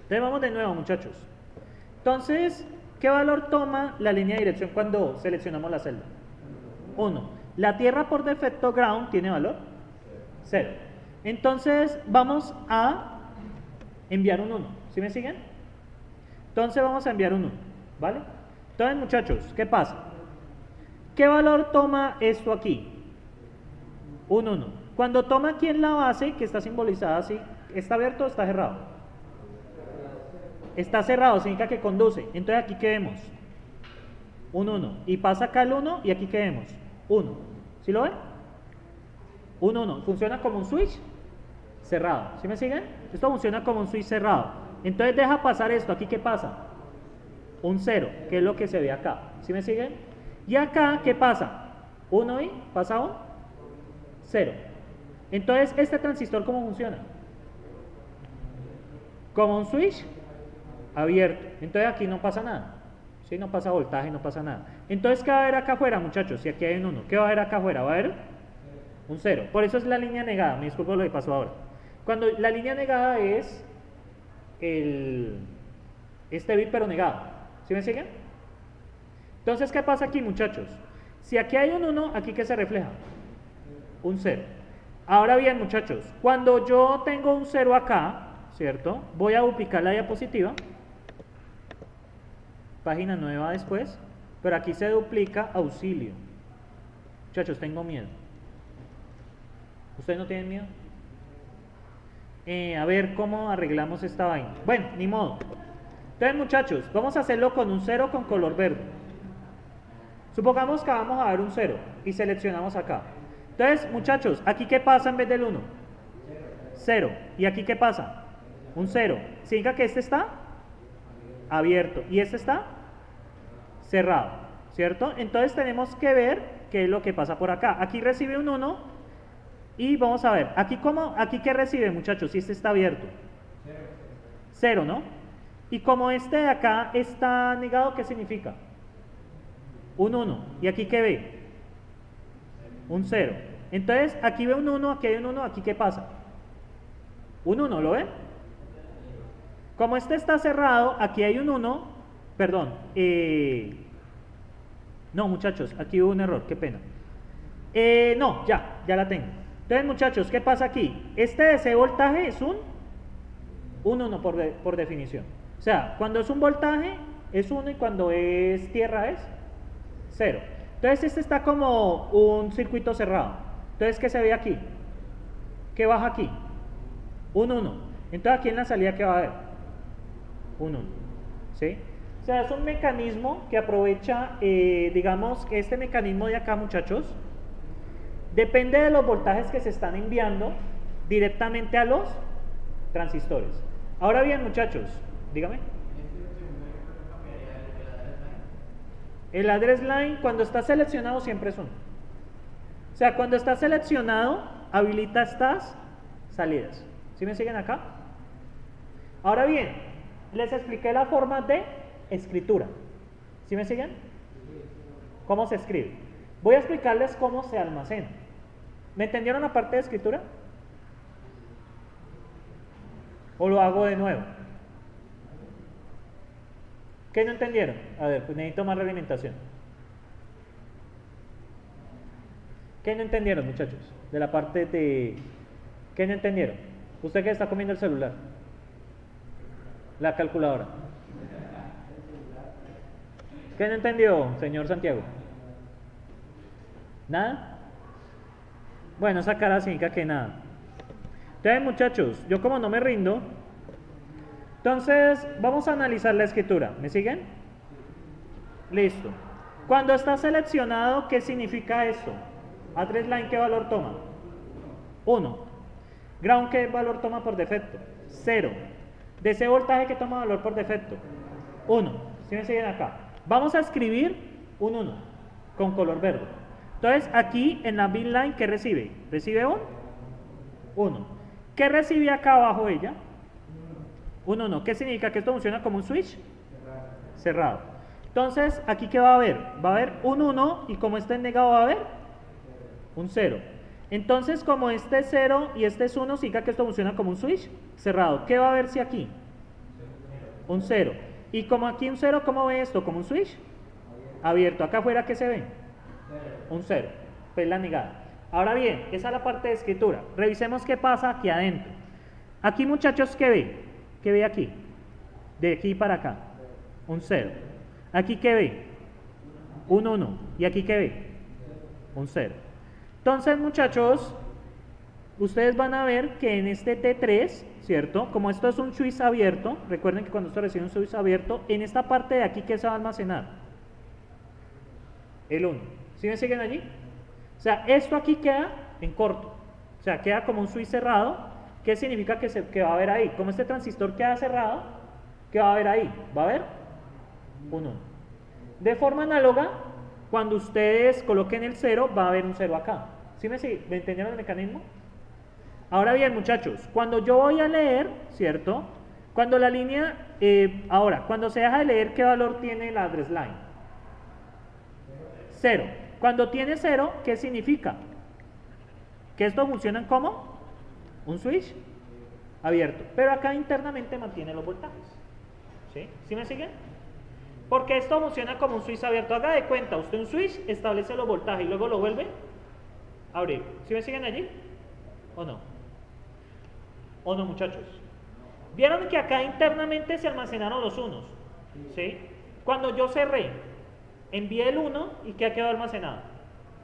Entonces vamos de nuevo, muchachos. Entonces, ¿qué valor toma la línea de dirección cuando seleccionamos la celda? 1. La tierra por defecto ground tiene valor 0. Entonces vamos a enviar un 1. ¿Sí me siguen? Entonces vamos a enviar un 1, ¿vale? Entonces, muchachos, ¿qué pasa? ¿Qué valor toma esto aquí? Un 1. Cuando toma aquí en la base, que está simbolizada así, ¿está abierto o está cerrado? Está cerrado, significa que conduce. Entonces aquí ¿qué vemos? Un 1. Y pasa acá el 1 y aquí ¿qué vemos? 1. ¿Sí lo ven? Un 1. Funciona como un switch cerrado. ¿Sí me siguen? Esto funciona como un switch cerrado. Entonces deja pasar esto. ¿Aquí qué pasa? Un 0, que es lo que se ve acá. ¿Sí me siguen? Y acá, ¿qué pasa? 1 y pasa un 0. Entonces, ¿este transistor cómo funciona? Como un switch abierto. Entonces aquí no pasa nada. ¿Sí? No pasa voltaje, no pasa nada. Entonces, ¿qué va a haber acá afuera, muchachos? Si aquí hay un 1, ¿qué va a haber acá afuera? Va a haber un 0. Por eso es la línea negada. Me disculpo lo que pasó ahora. Cuando la línea negada es este bit pero negado. ¿Sí me siguen? Entonces, ¿qué pasa aquí, muchachos? Si aquí hay un 1, ¿aquí qué se refleja? Un 0. Ahora bien, muchachos, cuando yo tengo un 0 acá, ¿cierto? Voy a duplicar la diapositiva. Página nueva después. Pero aquí se duplica auxilio. Muchachos, tengo miedo. ¿Ustedes no tienen miedo? A ver cómo arreglamos esta vaina. Bueno, ni modo. Entonces, muchachos, vamos a hacerlo con un 0 con color verde. Supongamos que vamos a ver un 0 y seleccionamos acá. Entonces, muchachos, ¿aquí qué pasa en vez del 1? 0. ¿Y aquí qué pasa? Un 0. Significa que este está abierto y este está cerrado, ¿cierto? Entonces tenemos que ver qué es lo que pasa por acá. Aquí recibe un 1 y vamos a ver, aquí qué recibe, muchachos, si este está abierto. 0, ¿no? Y como este de acá está negado, ¿qué significa? Un 1. ¿Y aquí qué ve? Un 0. Entonces aquí ve un 1, aquí hay un 1, aquí ¿qué pasa? Un 1, ¿lo ven? Como este está cerrado, aquí hay un 1, perdón, no, muchachos, aquí hubo un error, qué pena. No, ya la tengo. Entonces, muchachos, ¿qué pasa aquí? Este de ese voltaje es un 1 por definición. O sea, cuando es un voltaje es 1 y cuando es tierra es 0. Entonces este está como un circuito cerrado. Entonces, ¿qué se ve aquí? ¿Qué baja aquí? Un 1. Entonces aquí en la salida ¿qué va a haber? Un 1. ¿Sí? O sea, es un mecanismo que aprovecha, digamos, que este mecanismo de acá, muchachos, depende de los voltajes que se están enviando directamente a los transistores. Ahora bien, muchachos, dígame. El address line cuando está seleccionado siempre es 1. O sea, cuando está seleccionado habilita estas salidas. ¿Sí me siguen acá? Ahora bien, les expliqué la forma de escritura. ¿Sí me siguen? ¿Cómo se escribe? Voy a explicarles cómo se almacena. ¿Me entendieron la parte de escritura? ¿O lo hago de nuevo? ¿Qué no entendieron? A ver, pues necesito más realimentación. ¿Qué no entendieron, muchachos? De la parte de... ¿Qué no entendieron? ¿Usted qué está comiendo el celular? La calculadora. ¿Qué no entendió, señor Santiago? ¿Nada? Bueno, esa cara significa que nada. Entonces, muchachos, yo como no me rindo, entonces vamos a analizar la escritura. ¿Me siguen? Listo. Cuando está seleccionado, ¿qué significa eso? Address line, ¿qué valor toma? 1. Ground, ¿qué valor toma por defecto? 0. DC voltaje, ¿qué toma valor por defecto? 1. ¿Sí me siguen acá? Vamos a escribir un 1 con color verde. Entonces, aquí en la bin line, ¿qué recibe? Recibe un 1. ¿Qué recibe acá abajo ella? Un 1. ¿Qué significa? Que esto funciona como un switch cerrado. Entonces, aquí ¿qué va a haber? Va a haber un 1 y como este es negado va a haber un 0. Entonces, como este es 0 y este es 1, significa que esto funciona como un switch cerrado. ¿Qué va a haber si aquí? Un 0. Y como aquí un 0, ¿cómo ve esto? Como un switch abierto. Acá afuera, ¿qué se ve? Un 0. Pues la negada. Ahora bien, esa es la parte de escritura. Revisemos qué pasa aquí adentro. Aquí, muchachos, ¿qué ve? ¿Qué ve aquí? De aquí para acá. Un 0. Aquí, ¿qué ve? Un 1. ¿Y aquí qué ve? Un 0. Entonces, muchachos, ustedes van a ver que en este T3, ¿cierto? Como esto es un switch abierto, recuerden que cuando esto recibe un switch abierto, en esta parte de aquí, ¿qué se va a almacenar? El 1. ¿Sí me siguen allí? O sea, esto aquí queda en corto. O sea, queda como un switch cerrado. ¿Qué significa que va a haber ahí? Como este transistor queda cerrado, ¿qué va a haber ahí? Va a haber un 1. De forma análoga, cuando ustedes coloquen el 0, va a haber un 0 acá. ¿Sí me entendieron el mecanismo? Ahora bien, muchachos, cuando yo voy a leer, ¿cierto? Cuando la línea, cuando se deja de leer, ¿qué valor tiene la address line? 0. Cuando tiene 0, ¿qué significa? Que esto funciona como un switch abierto. Pero acá internamente mantiene los voltajes. ¿Sí? ¿Sí me siguen? Porque esto funciona como un switch abierto. Haga de cuenta, usted un switch establece los voltajes y luego lo vuelve a abrir. ¿Sí me siguen allí? ¿O no? ¿O no, muchachos? ¿Vieron que acá internamente se almacenaron los unos? ¿Sí? Cuando yo cerré, envié el 1 y ¿qué quedó almacenado?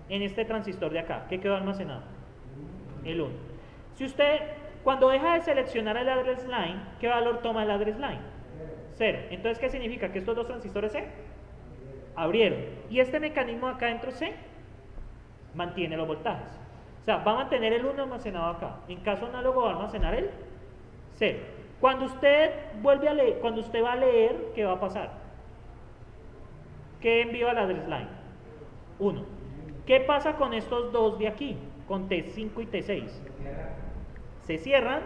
En este transistor de acá, ¿qué quedó almacenado? El 1. Si usted, cuando deja de seleccionar el address line, ¿qué valor toma el address line? 0. Entonces, ¿qué significa? Que estos dos transistores se abrieron. Y este mecanismo acá adentro se mantiene los voltajes. O sea, va a mantener el 1 almacenado acá. En caso análogo va a almacenar el 0. Cuando usted vuelve a leer, cuando usted va a leer, ¿qué va a pasar? ¿Qué envío al address line? 1. ¿Qué pasa con estos dos de aquí? Con T5 y T6. Se cierran.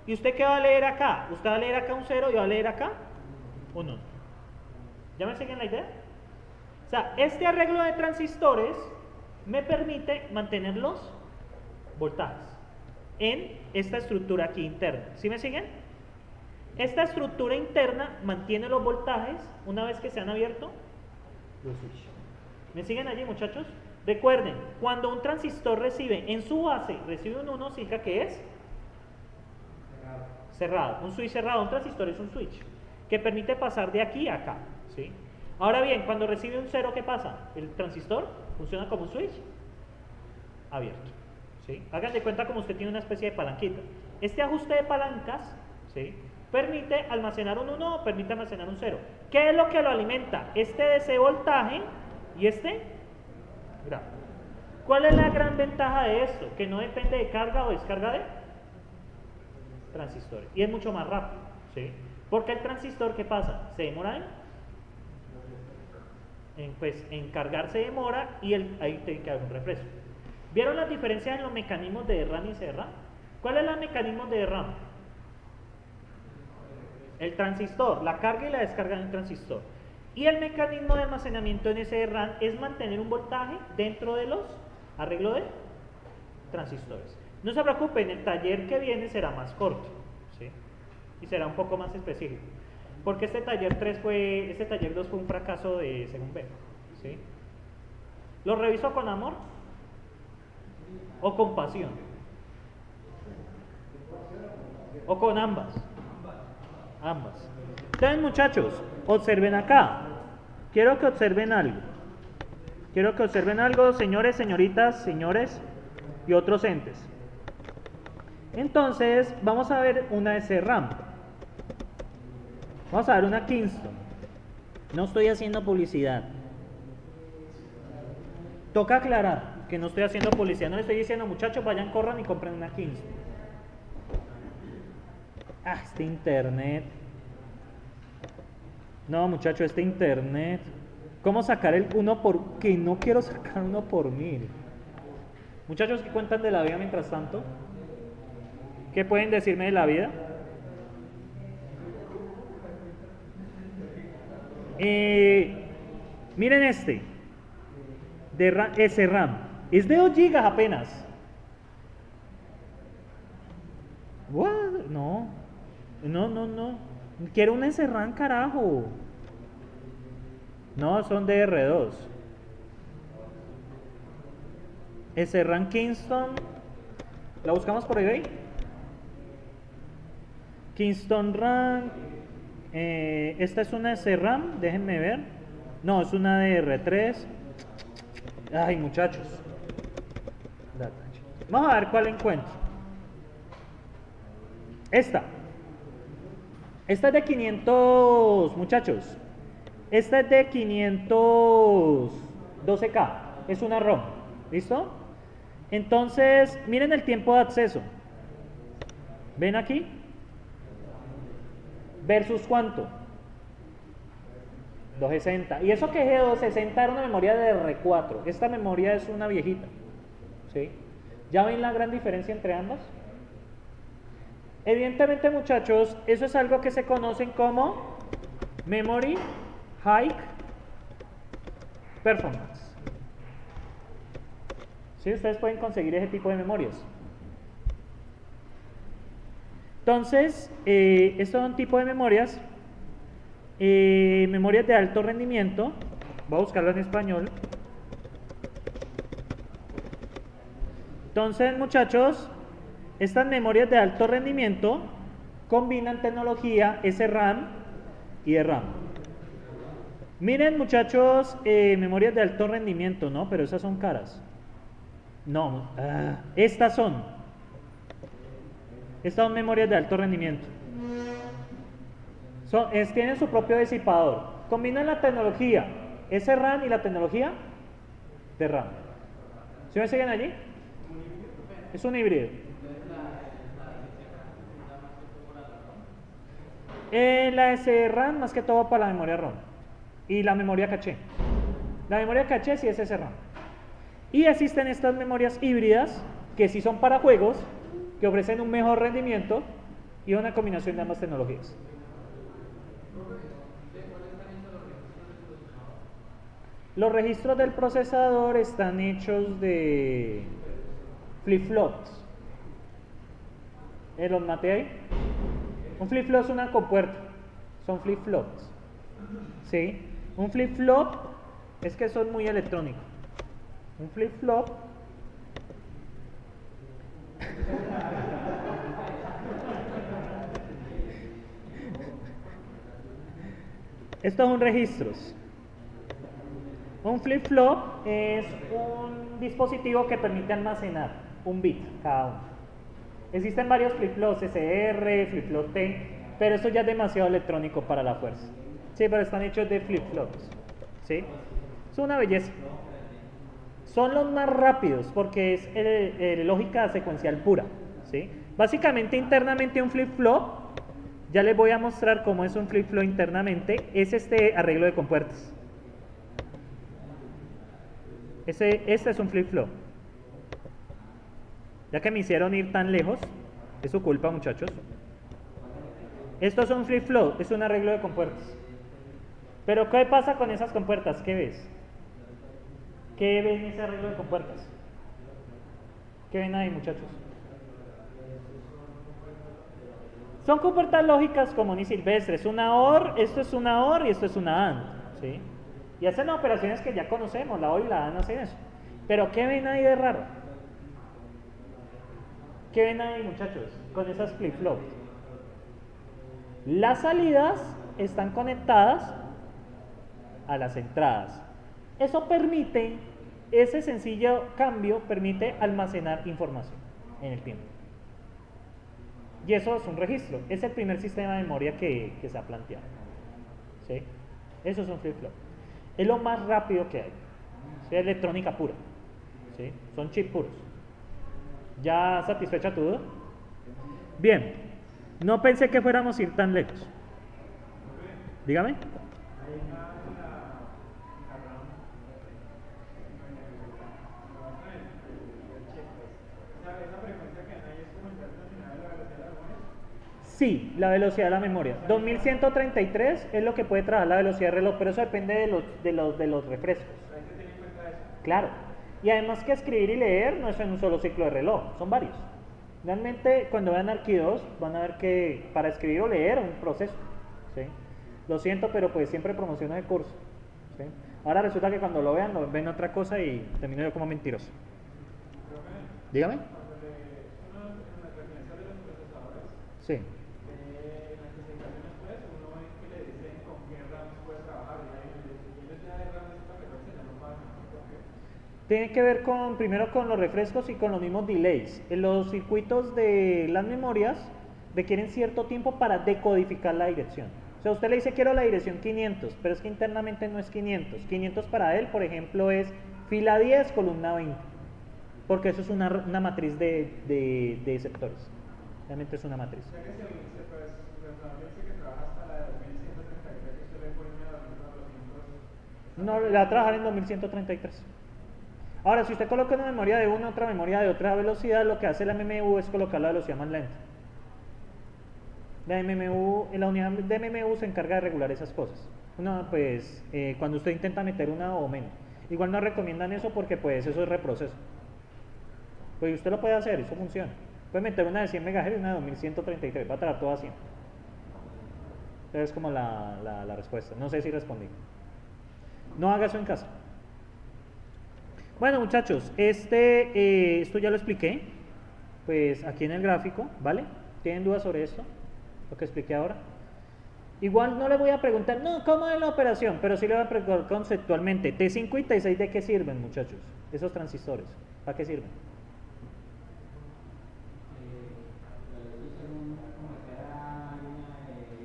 ¿Y usted qué va a leer acá? Usted va a leer acá un 0 y va a leer acá un 1. ¿Ya me siguen la idea? O sea, este arreglo de transistores me permite mantener los voltajes en esta estructura aquí interna. ¿Sí me siguen? Esta estructura interna mantiene los voltajes una vez que se han abierto los switches. ¿Me siguen allí, muchachos? Recuerden, cuando un transistor recibe en su base, recibe un 1, significa que es cerrado. Un switch cerrado, un transistor es un switch que permite pasar de aquí a acá, ¿sí? Ahora bien, cuando recibe un 0, ¿qué pasa? El transistor funciona como un switch abierto, ¿sí? Hagan de cuenta como usted tiene una especie de palanquita. Este ajuste de palancas, ¿sí?, permite almacenar un 1 o permite almacenar un 0. ¿Qué es lo que lo alimenta? Este DC voltaje y este grado. ¿Cuál es la gran ventaja de esto? Que no depende de carga o descarga de transistores. Y es mucho más rápido, ¿sí? Porque el transistor, ¿qué pasa? Se demora en cargar, se demora y ahí tiene que haber un refresco. ¿Vieron las diferencias en los mecanismos de DRAM y CRAM? ¿Cuál es el mecanismo de DRAM? El transistor, la carga y la descarga del transistor. Y el mecanismo de almacenamiento en ese DRAM es mantener un voltaje dentro de los arreglos de transistores. No se preocupen, el taller que viene será más corto, ¿sí? y será un poco más específico. Porque este taller 2 fue un fracaso de según B, ¿sí? ¿Lo reviso con amor o con pasión? ¿O con ambas? Ambas. Entonces, muchachos, observen acá. Quiero que observen algo. Quiero que observen algo, señores, señoritas, señores y otros entes. Entonces, vamos a ver una SRAM. Vamos a ver una Kingston. No estoy haciendo publicidad. Toca aclarar que no estoy haciendo publicidad. No le estoy diciendo, muchachos, vayan, corran y compren una Kingston. Ah, este internet. No, muchachos, este internet. ¿Cómo sacar el 1 por...? Que no quiero sacar 1 por 1000. Muchachos, ¿qué cuentan de la vida mientras tanto? ¿Qué pueden decirme de la vida? Miren este. De SRAM. Es de 2 GB apenas. What? No. No. Quiero un SRAM, carajo. No, son de R2. SRAM Kingston. ¿La buscamos por eBay? Kingston RAM. Esta es una SRAM, déjenme ver. No, es una de R3. Ay, muchachos. Vamos a ver cuál encuentro. Esta es de 500, muchachos. Esta es de 512K. Es una ROM. ¿Listo? Entonces, miren el tiempo de acceso. ¿Ven aquí? ¿Versus cuánto? 260. Y eso que es 260 era una memoria de R4. Esta memoria es una viejita. ¿Sí? ¿Ya ven la gran diferencia entre ambas? Evidentemente, muchachos, eso es algo que se conocen como Memory High Performance. ¿Sí? Ustedes pueden conseguir ese tipo de memorias. Entonces, estos son tipos de memorias. Memorias de alto rendimiento. Voy a buscarlo en español. Entonces, muchachos, estas memorias de alto rendimiento combinan tecnología SRAM y DRAM. Miren, muchachos, memorias de alto rendimiento, ¿no? Pero esas son caras. No, estas son memorias de alto rendimiento. Tienen su propio disipador. Combinan la tecnología SRAM y la tecnología de RAM. ¿Sí me siguen allí? Es un híbrido. La SRAM más que todo para la memoria ROM y la memoria caché. La memoria caché sí es SRAM. Y existen estas memorias híbridas que sí son para juegos, que ofrecen un mejor rendimiento y una combinación de ambas tecnologías. Los registros del procesador están hechos de flip-flops. ¿Los maté ahí? Un flip-flop es una compuerta. Son flip-flops. ¿Sí? Un flip-flop es que son muy electrónicos. Un flip-flop estos son registros. Un flip-flop es un dispositivo que permite almacenar un bit cada uno. Existen varios flip-flops, SR, flip-flop T, pero eso ya es demasiado electrónico para la fuerza. Sí, pero están hechos de flip-flops. ¿Sí? Es una belleza. Son los más rápidos porque es lógica secuencial pura. ¿Sí? Básicamente, internamente un flip-flop, ya les voy a mostrar cómo es un flip-flop internamente, es este arreglo de compuertas. Este es un flip-flop. Ya que me hicieron ir tan lejos, es su culpa, muchachos. Esto es un flip-flop, es un arreglo de compuertas. Pero ¿qué pasa con esas compuertas? ¿Qué ves? ¿Qué ven en ese arreglo de compuertas? ¿Qué ven ahí, muchachos? Son compuertas lógicas común y silvestres. Una OR, esto es una OR y esto es una AND. ¿Sí? Y hacen operaciones que ya conocemos, la OR y la AND hacen eso. Pero ¿qué ven ahí de raro? ¿Qué ven ahí, muchachos, con esas flip-flops? Las salidas están conectadas a las entradas. Eso permite, ese sencillo cambio permite almacenar información en el tiempo. Y eso es un registro, es el primer sistema de memoria que se ha planteado. ¿Sí? Eso es un flip-flop. Es lo más rápido que hay. ¿Sí? Electrónica pura. ¿Sí? Son chips puros. ¿Ya satisfecha tu duda? Bien, no pensé que fuéramos a ir tan lejos. Dígame. Sí, la velocidad de la memoria. 2133 es lo que puede trabajar la velocidad del reloj, pero eso depende de los refrescos. Claro. Y además que escribir y leer no es en un solo ciclo de reloj, son varios. Realmente cuando vean Arqui 2 van a ver que para escribir o leer es un proceso. ¿Sí? Lo siento, pero pues siempre promociono el curso. ¿Sí? Ahora resulta que cuando lo vean, ven otra cosa y termino yo como mentiroso. Dígame. Sí. Tiene que ver con, primero con los refrescos y con los mismos delays. Los circuitos de las memorias requieren cierto tiempo para decodificar la dirección. O sea, usted le dice quiero la dirección 500, pero es que internamente no es 500. 500 para él, por ejemplo, es fila 10, columna 20. Porque eso es una matriz de sectores. Realmente es una matriz. No, la va a trabajar en 2133. Ahora, si usted coloca una memoria de una, otra memoria de otra velocidad, lo que hace la MMU es colocar la velocidad más lenta. La unidad de MMU se encarga de regular esas cosas. Pues, cuando usted intenta meter una o menos. Igual no recomiendan eso porque pues eso es reproceso. Pues usted lo puede hacer, eso funciona. Puede meter una de 100 MHz y una de 2133, va a tratar todo a 100. Entonces es como la respuesta. No sé si respondí. No haga eso en casa. Bueno, muchachos, esto ya lo expliqué, pues aquí en el gráfico, ¿vale? ¿Tienen dudas sobre esto? Lo que expliqué ahora. Igual no le voy a preguntar, no, ¿cómo es la operación? Pero sí le voy a preguntar conceptualmente. T5 y T6, ¿de qué sirven, muchachos? Esos transistores, ¿para qué sirven?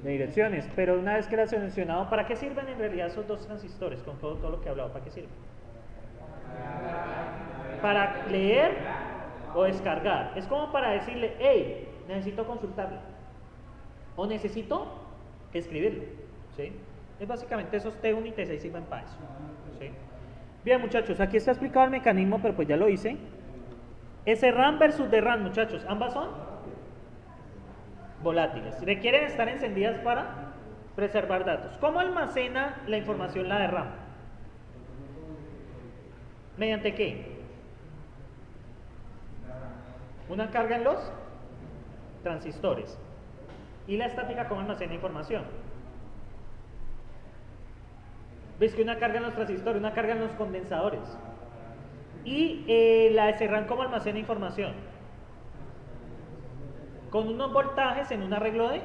De direcciones, pero una vez que las he mencionado, ¿para qué sirven en realidad esos dos transistores? Con todo lo que he hablado, ¿para qué sirven? Para leer o descargar. Es como para decirle, hey, necesito consultarlo o necesito escribirlo. ¿Sí? Es básicamente esos T1 y T6 sirven para eso. ¿Sí? Bien, muchachos, aquí está explicado el mecanismo, pero pues ya lo hice. SRAM versus DRAM, muchachos, ambas son volátiles. Requieren estar encendidas para preservar datos. ¿Cómo almacena la información la DRAM? ¿Mediante qué? Una carga en los transistores. ¿Y la estática cómo almacena información? ¿Ves que una carga en los transistores, una carga en los condensadores? ¿Y la SRAM cómo almacena información? Con unos voltajes en un arreglo de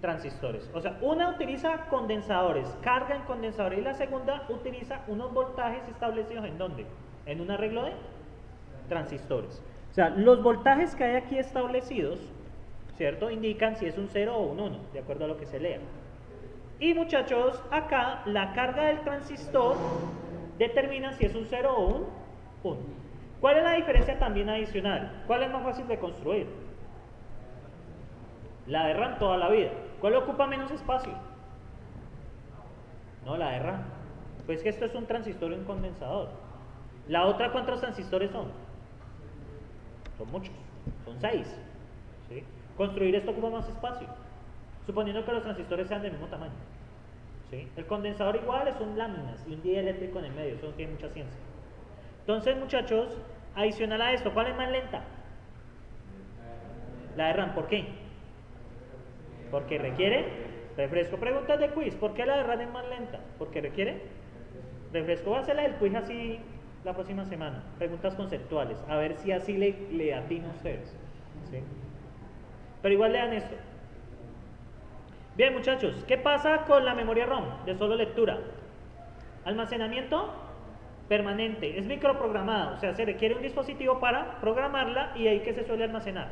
transistores. O sea, una utiliza condensadores, carga en condensadores, y la segunda utiliza unos voltajes establecidos ¿en dónde? En un arreglo de transistores. O sea, los voltajes que hay aquí establecidos, ¿cierto? Indican si es un 0 o un 1, de acuerdo a lo que se lea. Y muchachos, acá la carga del transistor determina si es un 0 o un 1. ¿Cuál es la diferencia también adicional? ¿Cuál es más fácil de construir? La de RAM toda la vida. ¿Cuál ocupa menos espacio? No, la de RAM. Pues que esto es un transistor y un condensador. La otra, ¿cuántos transistores son? Son muchos, son 6. ¿Sí? Construir esto ocupa más espacio, suponiendo que los transistores sean del mismo tamaño. ¿Sí? El condensador igual es un láminas y un dieléctrico en el medio, eso no tiene mucha ciencia. Entonces, muchachos, adicional a esto, ¿cuál es más lenta? La de RAM, ¿por qué? Porque requiere refresco. Preguntas de quiz. ¿Por qué la de RAN es más lenta? Porque requiere refresco. Voy a hacer la del quiz así la próxima semana. Preguntas conceptuales. A ver si así le atino a ustedes. ¿Sí? Pero igual lean esto. Bien, muchachos. ¿Qué pasa con la memoria ROM de solo lectura? Almacenamiento permanente. Es microprogramada. O sea, se requiere un dispositivo para programarla y ahí que se suele almacenar.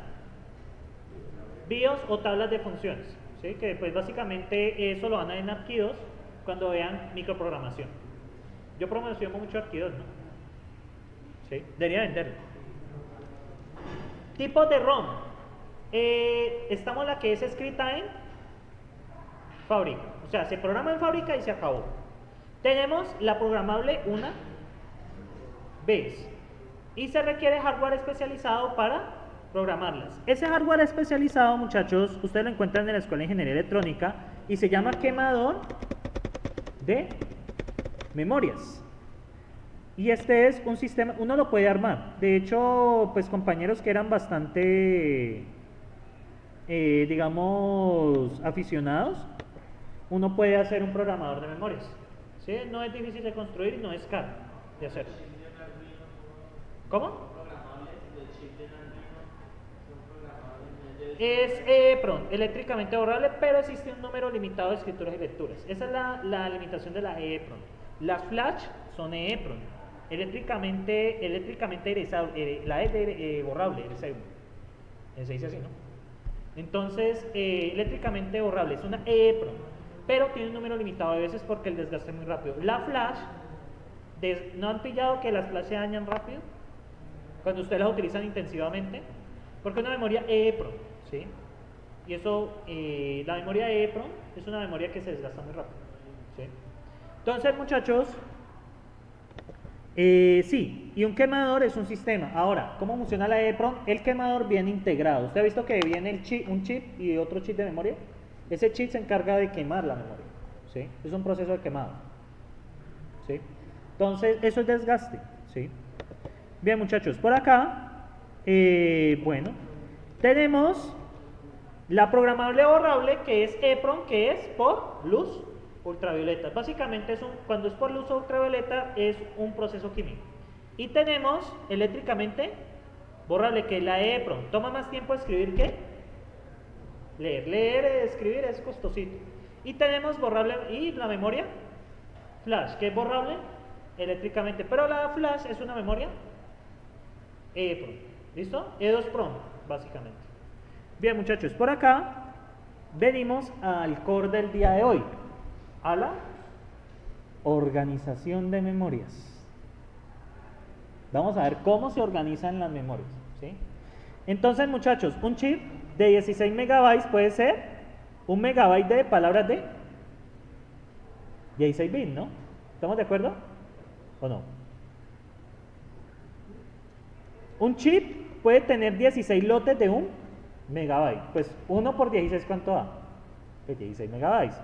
BIOS o tablas de funciones. ¿Sí? Que pues básicamente eso lo van a ver en Arquidos cuando vean microprogramación. Yo promociono mucho Arquidos, ¿no? ¿Sí? Debería venderlo. Tipos de ROM. Estamos la que es escrita en fábrica. O sea, se programa en fábrica y se acabó. Tenemos la programable una vez. Y se requiere hardware especializado para programarlas. Ese hardware especializado, muchachos, ustedes lo encuentran en la Escuela de Ingeniería Electrónica y se llama quemador de memorias. Y este es un sistema, uno lo puede armar. De hecho, pues compañeros que eran bastante, digamos, aficionados, uno puede hacer un programador de memorias. ¿Sí? No es difícil de construir y no es caro de hacer. ¿Cómo? Es EEPROM, eléctricamente borrable, pero existe un número limitado de escrituras y lecturas. Esa es la limitación de la EEPROM. Las flash son EEPROM, eléctricamente erasable, la es borrable, erasable. Se dice así, ¿no? Entonces, eléctricamente borrable es una EEPROM, pero tiene un número limitado de veces porque el desgaste es muy rápido. La flash, ¿no han pillado que las flash se dañan rápido? Cuando ustedes las utilizan intensivamente, porque es una memoria EEPROM, ¿sí? Y eso, la memoria EEPROM es una memoria que se desgasta muy rápido, ¿sí? Entonces, muchachos, sí, y un quemador es un sistema. Ahora, ¿cómo funciona la EEPROM? El quemador viene integrado. ¿Usted ha visto que viene un chip y otro chip de memoria? Ese chip se encarga de quemar la memoria, ¿sí? Es un proceso de quemado, ¿sí? Entonces, eso es desgaste, ¿sí? Bien, muchachos, por acá, bueno, tenemos la programable borrable, que es EEPROM, que es por luz ultravioleta. Básicamente, cuando es por luz ultravioleta, es un proceso químico. Y tenemos eléctricamente borrable, que es la EEPROM. Toma más tiempo escribir que leer, escribir es costosito. Y tenemos borrable, y la memoria flash, que es borrable eléctricamente, pero la flash es una memoria EEPROM, ¿listo? E2PROM, básicamente. Bien, muchachos, por acá venimos al core del día de hoy, a la organización de memorias. Vamos a ver cómo se organizan las memorias, ¿sí? Entonces, muchachos, un chip de 16 megabytes puede ser 1 megabyte de palabras de 16 bits, ¿no? ¿Estamos de acuerdo? ¿O no? Un chip puede tener 16 lotes de 1 megabyte. Pues 1 por 16, ¿cuánto da? Pues 16 megabytes.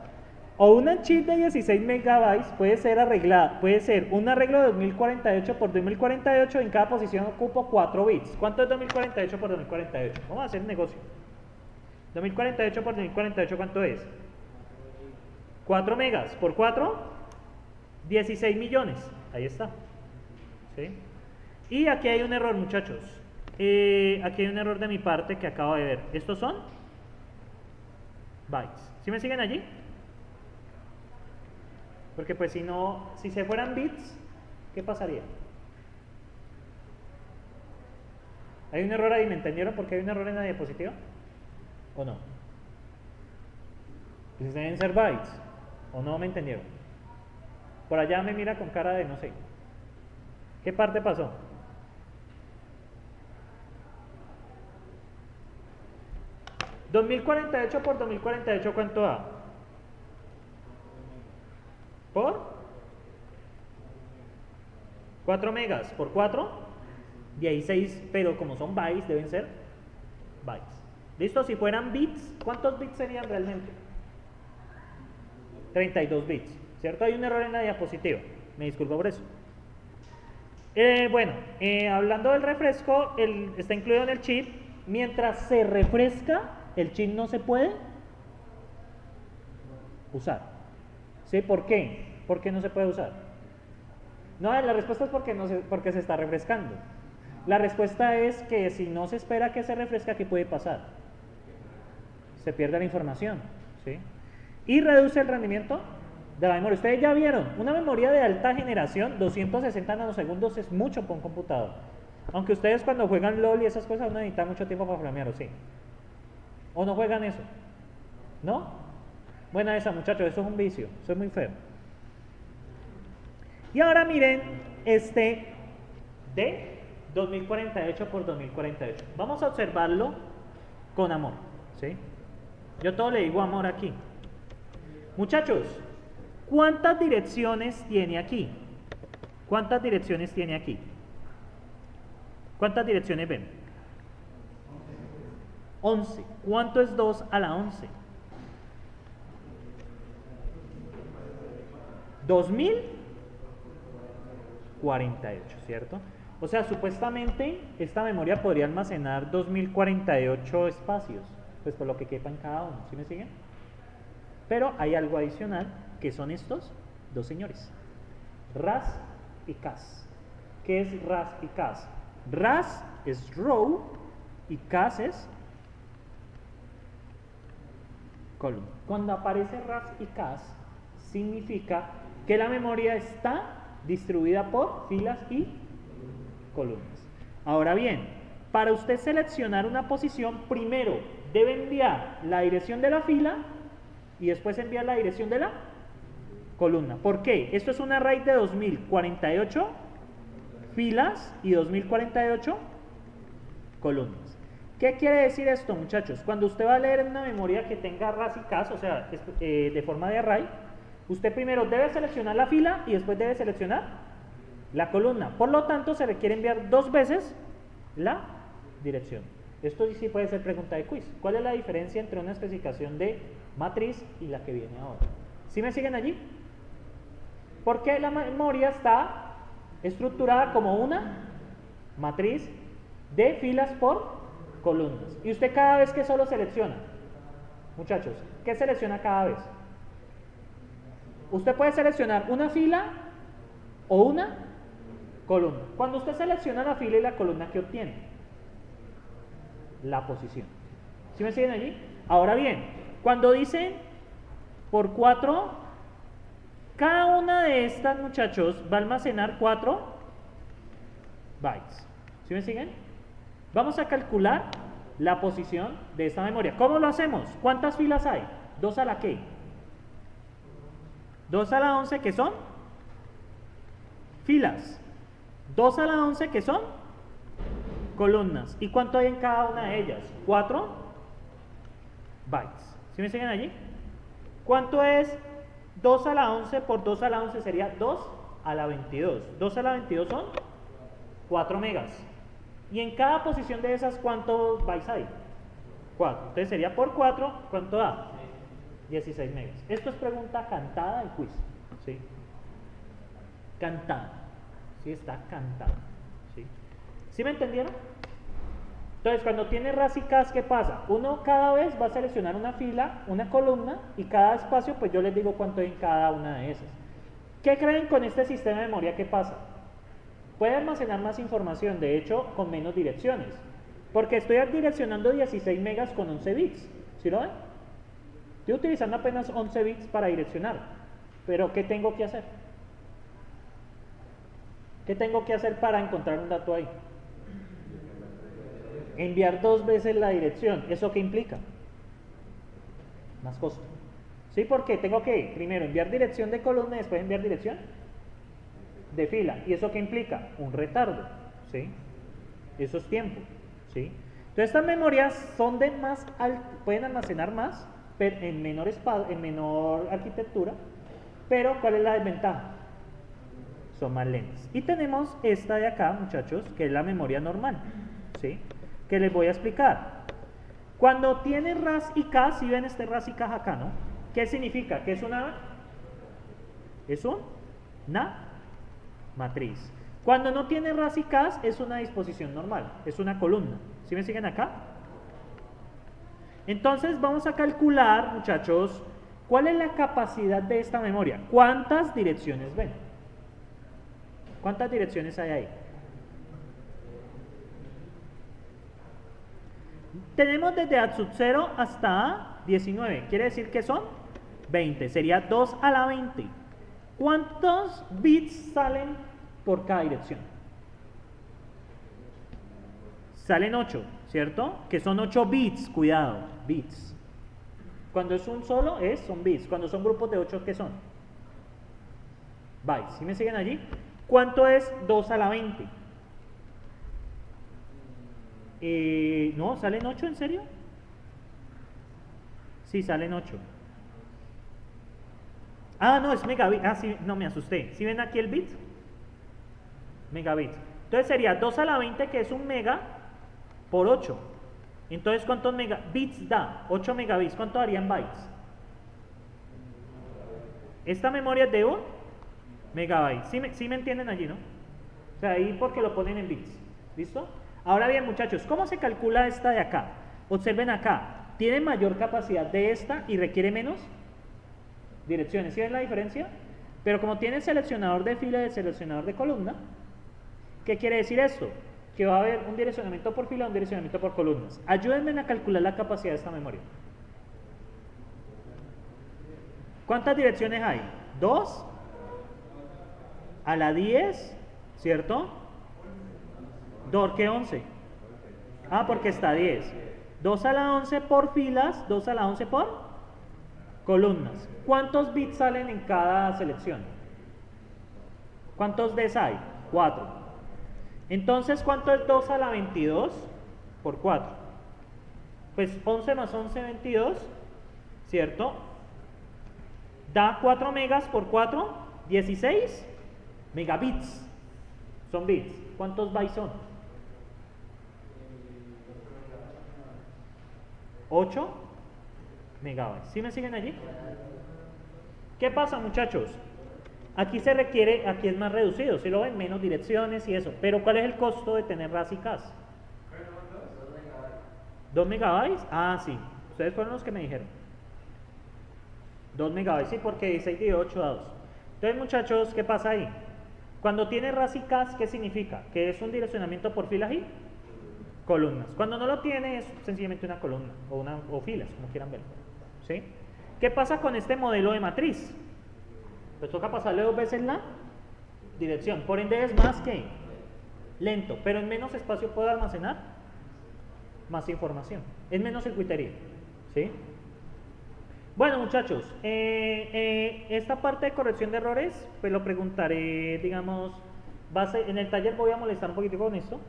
O una chip de 16 megabytes puede ser arreglada, puede ser un arreglo de 2048 por 2048, en cada posición ocupo 4 bits. ¿Cuánto es 2048 por 2048? Vamos a hacer un negocio. 2048 por 2048, ¿cuánto es? 4 megas por 4, 16 millones. Ahí está. ¿Sí? Y aquí hay un error, muchachos. Aquí hay un error de mi parte que acabo de ver. Estos son bytes. ¿Sí me siguen allí? Porque pues si se fueran bits, ¿qué pasaría? ¿Hay un error ahí? ¿Me entendieron por qué hay un error en la diapositiva? ¿O no? Pues deben ser bytes. ¿O no me entendieron? Por allá me mira con cara de no sé. ¿Qué parte pasó? ¿2048 por 2048 cuánto da? ¿Por? 4 megas por 4, 16, pero como son bytes, deben ser bytes. ¿Listo? Si fueran bits, ¿cuántos bits serían realmente? 32 bits, ¿cierto? Hay un error en la diapositiva, me disculpo por eso. Bueno, hablando del refresco, está incluido en el chip. Mientras se refresca, el chip no se puede usar. ¿Sí? ¿Por qué? ¿Por qué no se puede usar? No, la respuesta es porque se está refrescando. La respuesta es que si no se espera que se refresque, ¿qué puede pasar? Se pierde la información, ¿sí? Y reduce el rendimiento de la memoria. Ustedes ya vieron, una memoria de alta generación, 260 nanosegundos es mucho para un computador. Aunque ustedes cuando juegan LOL y esas cosas no necesitan mucho tiempo para flamear, ¿o sí? ¿O no juegan eso? ¿No? Buena esa, muchachos, eso es un vicio, eso es muy feo. Y ahora miren este de 2048 por 2048. Vamos a observarlo con amor, ¿sí? Yo todo le digo amor aquí. Muchachos, ¿cuántas direcciones tiene aquí? ¿Cuántas direcciones tiene aquí? ¿Cuántas direcciones ven? 11. ¿Cuánto es 2 a la 11? 2048, ¿cierto? O sea, supuestamente esta memoria podría almacenar 2048 espacios, pues por lo que quepa en cada uno, ¿sí me siguen? Pero hay algo adicional, que son estos dos señores, RAS y CAS. ¿Qué es RAS y CAS? RAS es row y CAS es column. Cuando aparece RAS y CAS, significa que la memoria está distribuida por filas y columnas. Ahora bien, para usted seleccionar una posición, primero debe enviar la dirección de la fila y después enviar la dirección de la columna. ¿Por qué? Esto es un array de 2048 filas y 2048 columnas. ¿Qué quiere decir esto, muchachos? Cuando usted va a leer en una memoria que tenga RAS y CAS, o sea, de forma de array, usted primero debe seleccionar la fila y después debe seleccionar la columna. Por lo tanto, se requiere enviar 2 veces la dirección. Esto sí puede ser pregunta de quiz. ¿Cuál es la diferencia entre una especificación de matriz y la que viene ahora? ¿Sí me siguen allí? Porque la memoria está estructurada como una matriz de filas por columnas. Y usted cada vez que solo selecciona, muchachos, ¿qué selecciona cada vez? Usted puede seleccionar una fila o una columna. Cuando usted selecciona la fila y la columna, ¿qué obtiene? La posición. ¿Sí me siguen allí? Ahora bien, cuando dicen por 4, cada una de estas, muchachos, va a almacenar 4 bytes. ¿Sí me siguen? Vamos a calcular la posición de esta memoria. ¿Cómo lo hacemos? ¿Cuántas filas hay? 2 a la ¿qué? 2 a la 11, ¿qué son? Filas. 2 a la 11, ¿qué son? Columnas. ¿Y cuánto hay en cada una de ellas? 4 bytes. ¿Sí me siguen allí? ¿Cuánto es 2 a la 11 por 2 a la 11? Sería 2 a la 22. 2 a la 22 son 4 megas. Y en cada posición de esas, ¿cuántos bytes hay? 4. Entonces sería por 4, ¿cuánto da? 16 megas. Esto es pregunta cantada del quiz. ¿Sí? Cantada. Sí, está cantada. ¿Sí? ¿Sí me entendieron? Entonces, cuando tiene RAS y CAS, ¿qué pasa? Uno cada vez va a seleccionar una fila, una columna, y cada espacio, pues yo les digo cuánto hay en cada una de esas. ¿Qué creen con este sistema de memoria? ¿Qué pasa? Puede almacenar más información, de hecho, con menos direcciones. Porque estoy direccionando 16 megas con 11 bits. ¿Sí lo ven? Estoy utilizando apenas 11 bits para direccionar. Pero, ¿qué tengo que hacer? ¿Qué tengo que hacer para encontrar un dato ahí? Enviar 2 veces la dirección. ¿Eso qué implica? Más costo. ¿Sí? Porque tengo que primero enviar dirección de columna y después enviar dirección de fila. ¿Y eso qué implica? Un retardo. ¿Sí? Eso es tiempo. ¿Sí? Entonces estas memorias son de más pueden almacenar más, pero en menor arquitectura. Pero ¿cuál es la desventaja? Son más lentas. Y tenemos esta de acá, muchachos, que es la memoria normal. ¿Sí? Que les voy a explicar. Cuando tiene RAS y CAS, si ven este RAS y CAS acá, ¿no? ¿Qué significa? ¿Que es una matriz? Cuando no tiene RAS y CAS, es una disposición normal, es una columna. ¿Sí me siguen acá? Entonces vamos a calcular, muchachos, ¿Cuál es la capacidad de esta memoria? ¿Cuántas direcciones ven? ¿Cuántas direcciones hay ahí? Tenemos desde A sub 0 hasta 19. Quiere decir que son 20. Sería 2 a la 20. ¿Cuántos bits salen por cada dirección? Salen 8, ¿cierto? Que son 8 bits, cuidado, bits. Cuando es un solo, son bits. Cuando son grupos de 8, ¿qué son? Bytes. ¿Sí me siguen allí? ¿Cuánto es 2 a la 20? No, ¿salen 8 en serio? Sí, salen 8. Ah, no, es megabit. Ah, sí, no, me asusté. ¿Sí ven aquí el bit? Megabit. Entonces sería 2 a la 20, que es un mega, por 8. Entonces, ¿cuántos megabits da? 8 megabits. ¿Cuánto darían bytes? Esta memoria es de 1 megabyte. ¿Sí me entienden allí, no? O sea, ahí porque lo ponen en bits. ¿Listo? Ahora bien, muchachos, ¿cómo se calcula esta de acá? Observen acá. Tiene mayor capacidad de esta y requiere menos direcciones. ¿Sí ven la diferencia? Pero como tiene el seleccionador de fila y el seleccionador de columna, ¿qué quiere decir esto? Que va a haber un direccionamiento por fila y un direccionamiento por columnas. Ayúdenme a calcular la capacidad de esta memoria. ¿Cuántas direcciones hay? 2 a la 10, ¿cierto? ¿Por qué 11? Ah, porque está 10. 2 a la 11 por filas, 2 a la 11 por columnas. ¿Cuántos bits salen en cada selección? ¿Cuántos Ds hay? 4. Entonces, ¿cuánto es 2 a la 22 por 4? Pues 11 más 11, 22, ¿cierto? Da 4 megas por 4, 16 megabits. Son bits. ¿Cuántos bytes son? 8 megabytes. ¿Sí me siguen allí? ¿Qué pasa, muchachos? Aquí se requiere, aquí es más reducido, si lo ven, menos direcciones y eso. Pero ¿cuál es el costo de tener RAS y CAS? 2 megabytes. Ah, sí. Ustedes fueron los que me dijeron. 2 megabytes, sí, porque 16 y 8 da 2. Entonces, muchachos, ¿qué pasa ahí? Cuando tiene RAS y CAS, ¿qué significa? Que es un direccionamiento por filas y columnas. Cuando no lo tiene, es sencillamente una columna o filas, como quieran verlo. ¿Sí? ¿Qué pasa con este modelo de matriz? Pues toca pasarle 2 veces la dirección. Por ende, es más que lento, pero en menos espacio puede almacenar más información. Es menos circuitería. ¿Sí? Bueno, muchachos, esta parte de corrección de errores, pues lo preguntaré, digamos, en el taller voy a molestar un poquito con esto.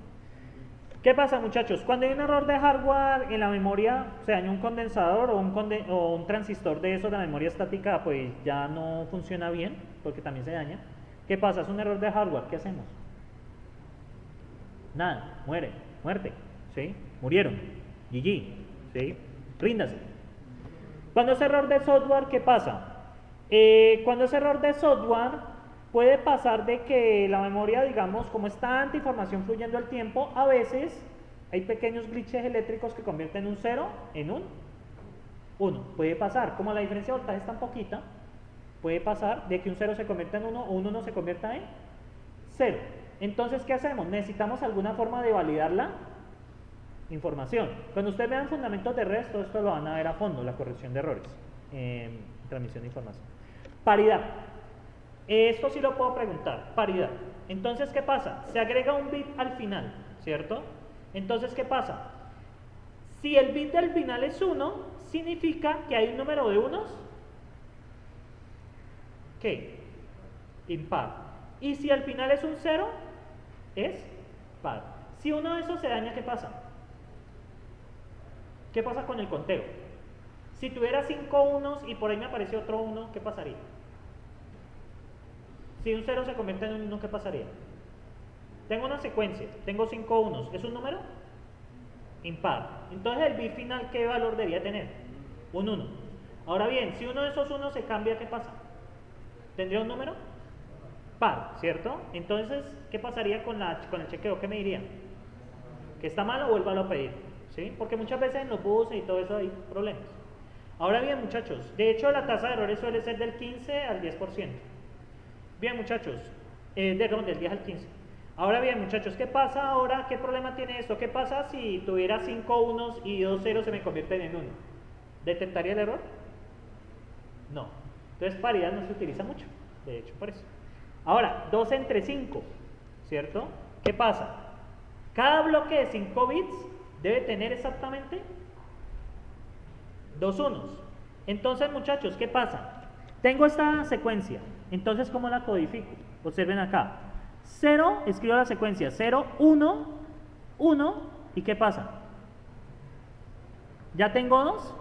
¿Qué pasa, muchachos? Cuando hay un error de hardware en la memoria, se daña un condensador o un transistor de esos de la memoria estática, pues ya no funciona bien, porque también se daña. ¿Qué pasa? Es un error de hardware, ¿qué hacemos? Nada, muerte, ¿sí? Murieron, GG, ¿sí? Ríndase. Cuando es error de software, ¿qué pasa? Cuando es error de software, puede pasar de que la memoria, digamos, como es tanta información fluyendo al tiempo, a veces hay pequeños glitches eléctricos que convierten un 0 en un 1. Puede pasar, como la diferencia de voltaje es tan poquita, puede pasar de que un 0 se convierta en 1 o un 1 se convierta en 0. Entonces, ¿qué hacemos? Necesitamos alguna forma de validar la información. Cuando ustedes vean fundamentos de redes, todo esto lo van a ver a fondo, la corrección de errores, transmisión de información. Paridad. Esto sí lo puedo preguntar, paridad. Entonces, ¿qué pasa? Se agrega un bit al final, ¿cierto? Entonces, ¿qué pasa? Si el bit del final es 1, significa que hay un número de unos, ¿qué? Impar. Y si al final es un 0, es par. Si uno de esos se daña, ¿qué pasa? ¿Qué pasa con el conteo? Si tuviera 5 unos y por ahí me aparece otro 1, ¿qué pasaría? Si un 0 se convierte en un 1, ¿qué pasaría? Tengo una secuencia, tengo 5 unos, ¿es un número? Impar. Entonces el bit final, ¿qué valor debería tener? Un 1. Ahora bien, si uno de esos 1 se cambia, ¿qué pasa? ¿Tendría un número? Par, ¿cierto? Entonces, ¿qué pasaría con el chequeo? ¿Qué me diría? ¿Que está mal o vuélvalo a pedir? ¿Sí? Porque muchas veces en los buses y todo eso hay problemas. Ahora bien, muchachos, de hecho la tasa de errores suele ser del 15 al 10%. Bien, muchachos, del 10 al 15. Ahora bien, muchachos, ¿qué pasa ahora? ¿Qué problema tiene esto? ¿Qué pasa si tuviera 5 unos y 2 ceros se me convierten en 1? ¿Detectaría el error? No. Entonces paridad no se utiliza mucho, de hecho, por eso. Ahora, 2 entre 5, ¿cierto? ¿Qué pasa? Cada bloque de 5 bits debe tener exactamente 2 unos. Entonces, muchachos, ¿qué pasa? Tengo esta secuencia. Entonces, ¿cómo la codifico? Observen acá. 0, escribo la secuencia. 0, 1, 1. ¿Y qué pasa? Ya tengo 2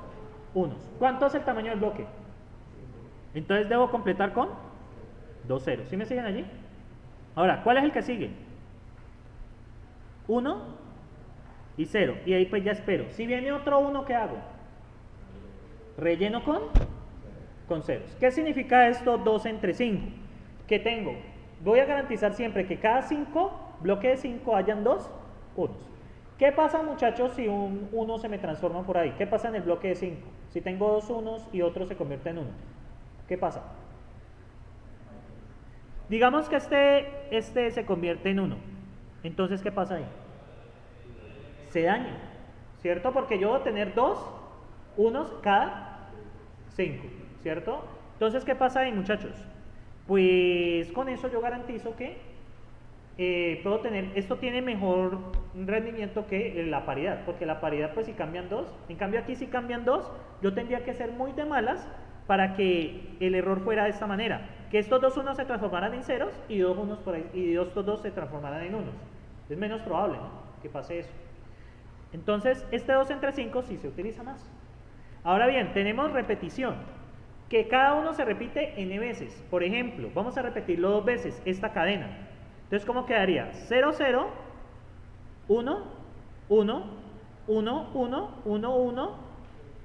unos. ¿Cuánto es el tamaño del bloque? Entonces, debo completar con 2 ceros. ¿Sí me siguen allí? Ahora, ¿cuál es el que sigue? 1 y 0. Y ahí pues ya espero. Si viene otro 1, ¿qué hago? Relleno con ceros. ¿Qué significa esto 2 entre 5? Que tengo, voy a garantizar siempre que cada 5, bloque de 5, hayan 2 unos. ¿Qué pasa, muchachos, si un 1 se me transforma por ahí? ¿Qué pasa en el bloque de 5? Si tengo 2 unos y otro se convierte en 1. ¿Qué pasa? Digamos que este se convierte en 1. Entonces, ¿qué pasa ahí? Se daña, ¿cierto? Porque yo voy a tener 2 unos cada 5, ¿cierto? Entonces, ¿qué pasa ahí, muchachos? Pues con eso yo garantizo que puedo tener, esto tiene mejor rendimiento que la paridad, porque la paridad pues si cambian 2, en cambio aquí si cambian 2, yo tendría que ser muy de malas para que el error fuera de esta manera, que estos 2 unos se transformaran en ceros y 2 unos por ahí, y estos 2 se transformaran en unos. Es menos probable, ¿no?, que pase eso. Entonces, este 2 entre 5 sí se utiliza más. Ahora bien, tenemos repetición, que cada uno se repite n veces. Por ejemplo, vamos a repetirlo 2 veces, esta cadena. Entonces, ¿cómo quedaría? 0, 0, 1, 1, 1, 1, 1, 1,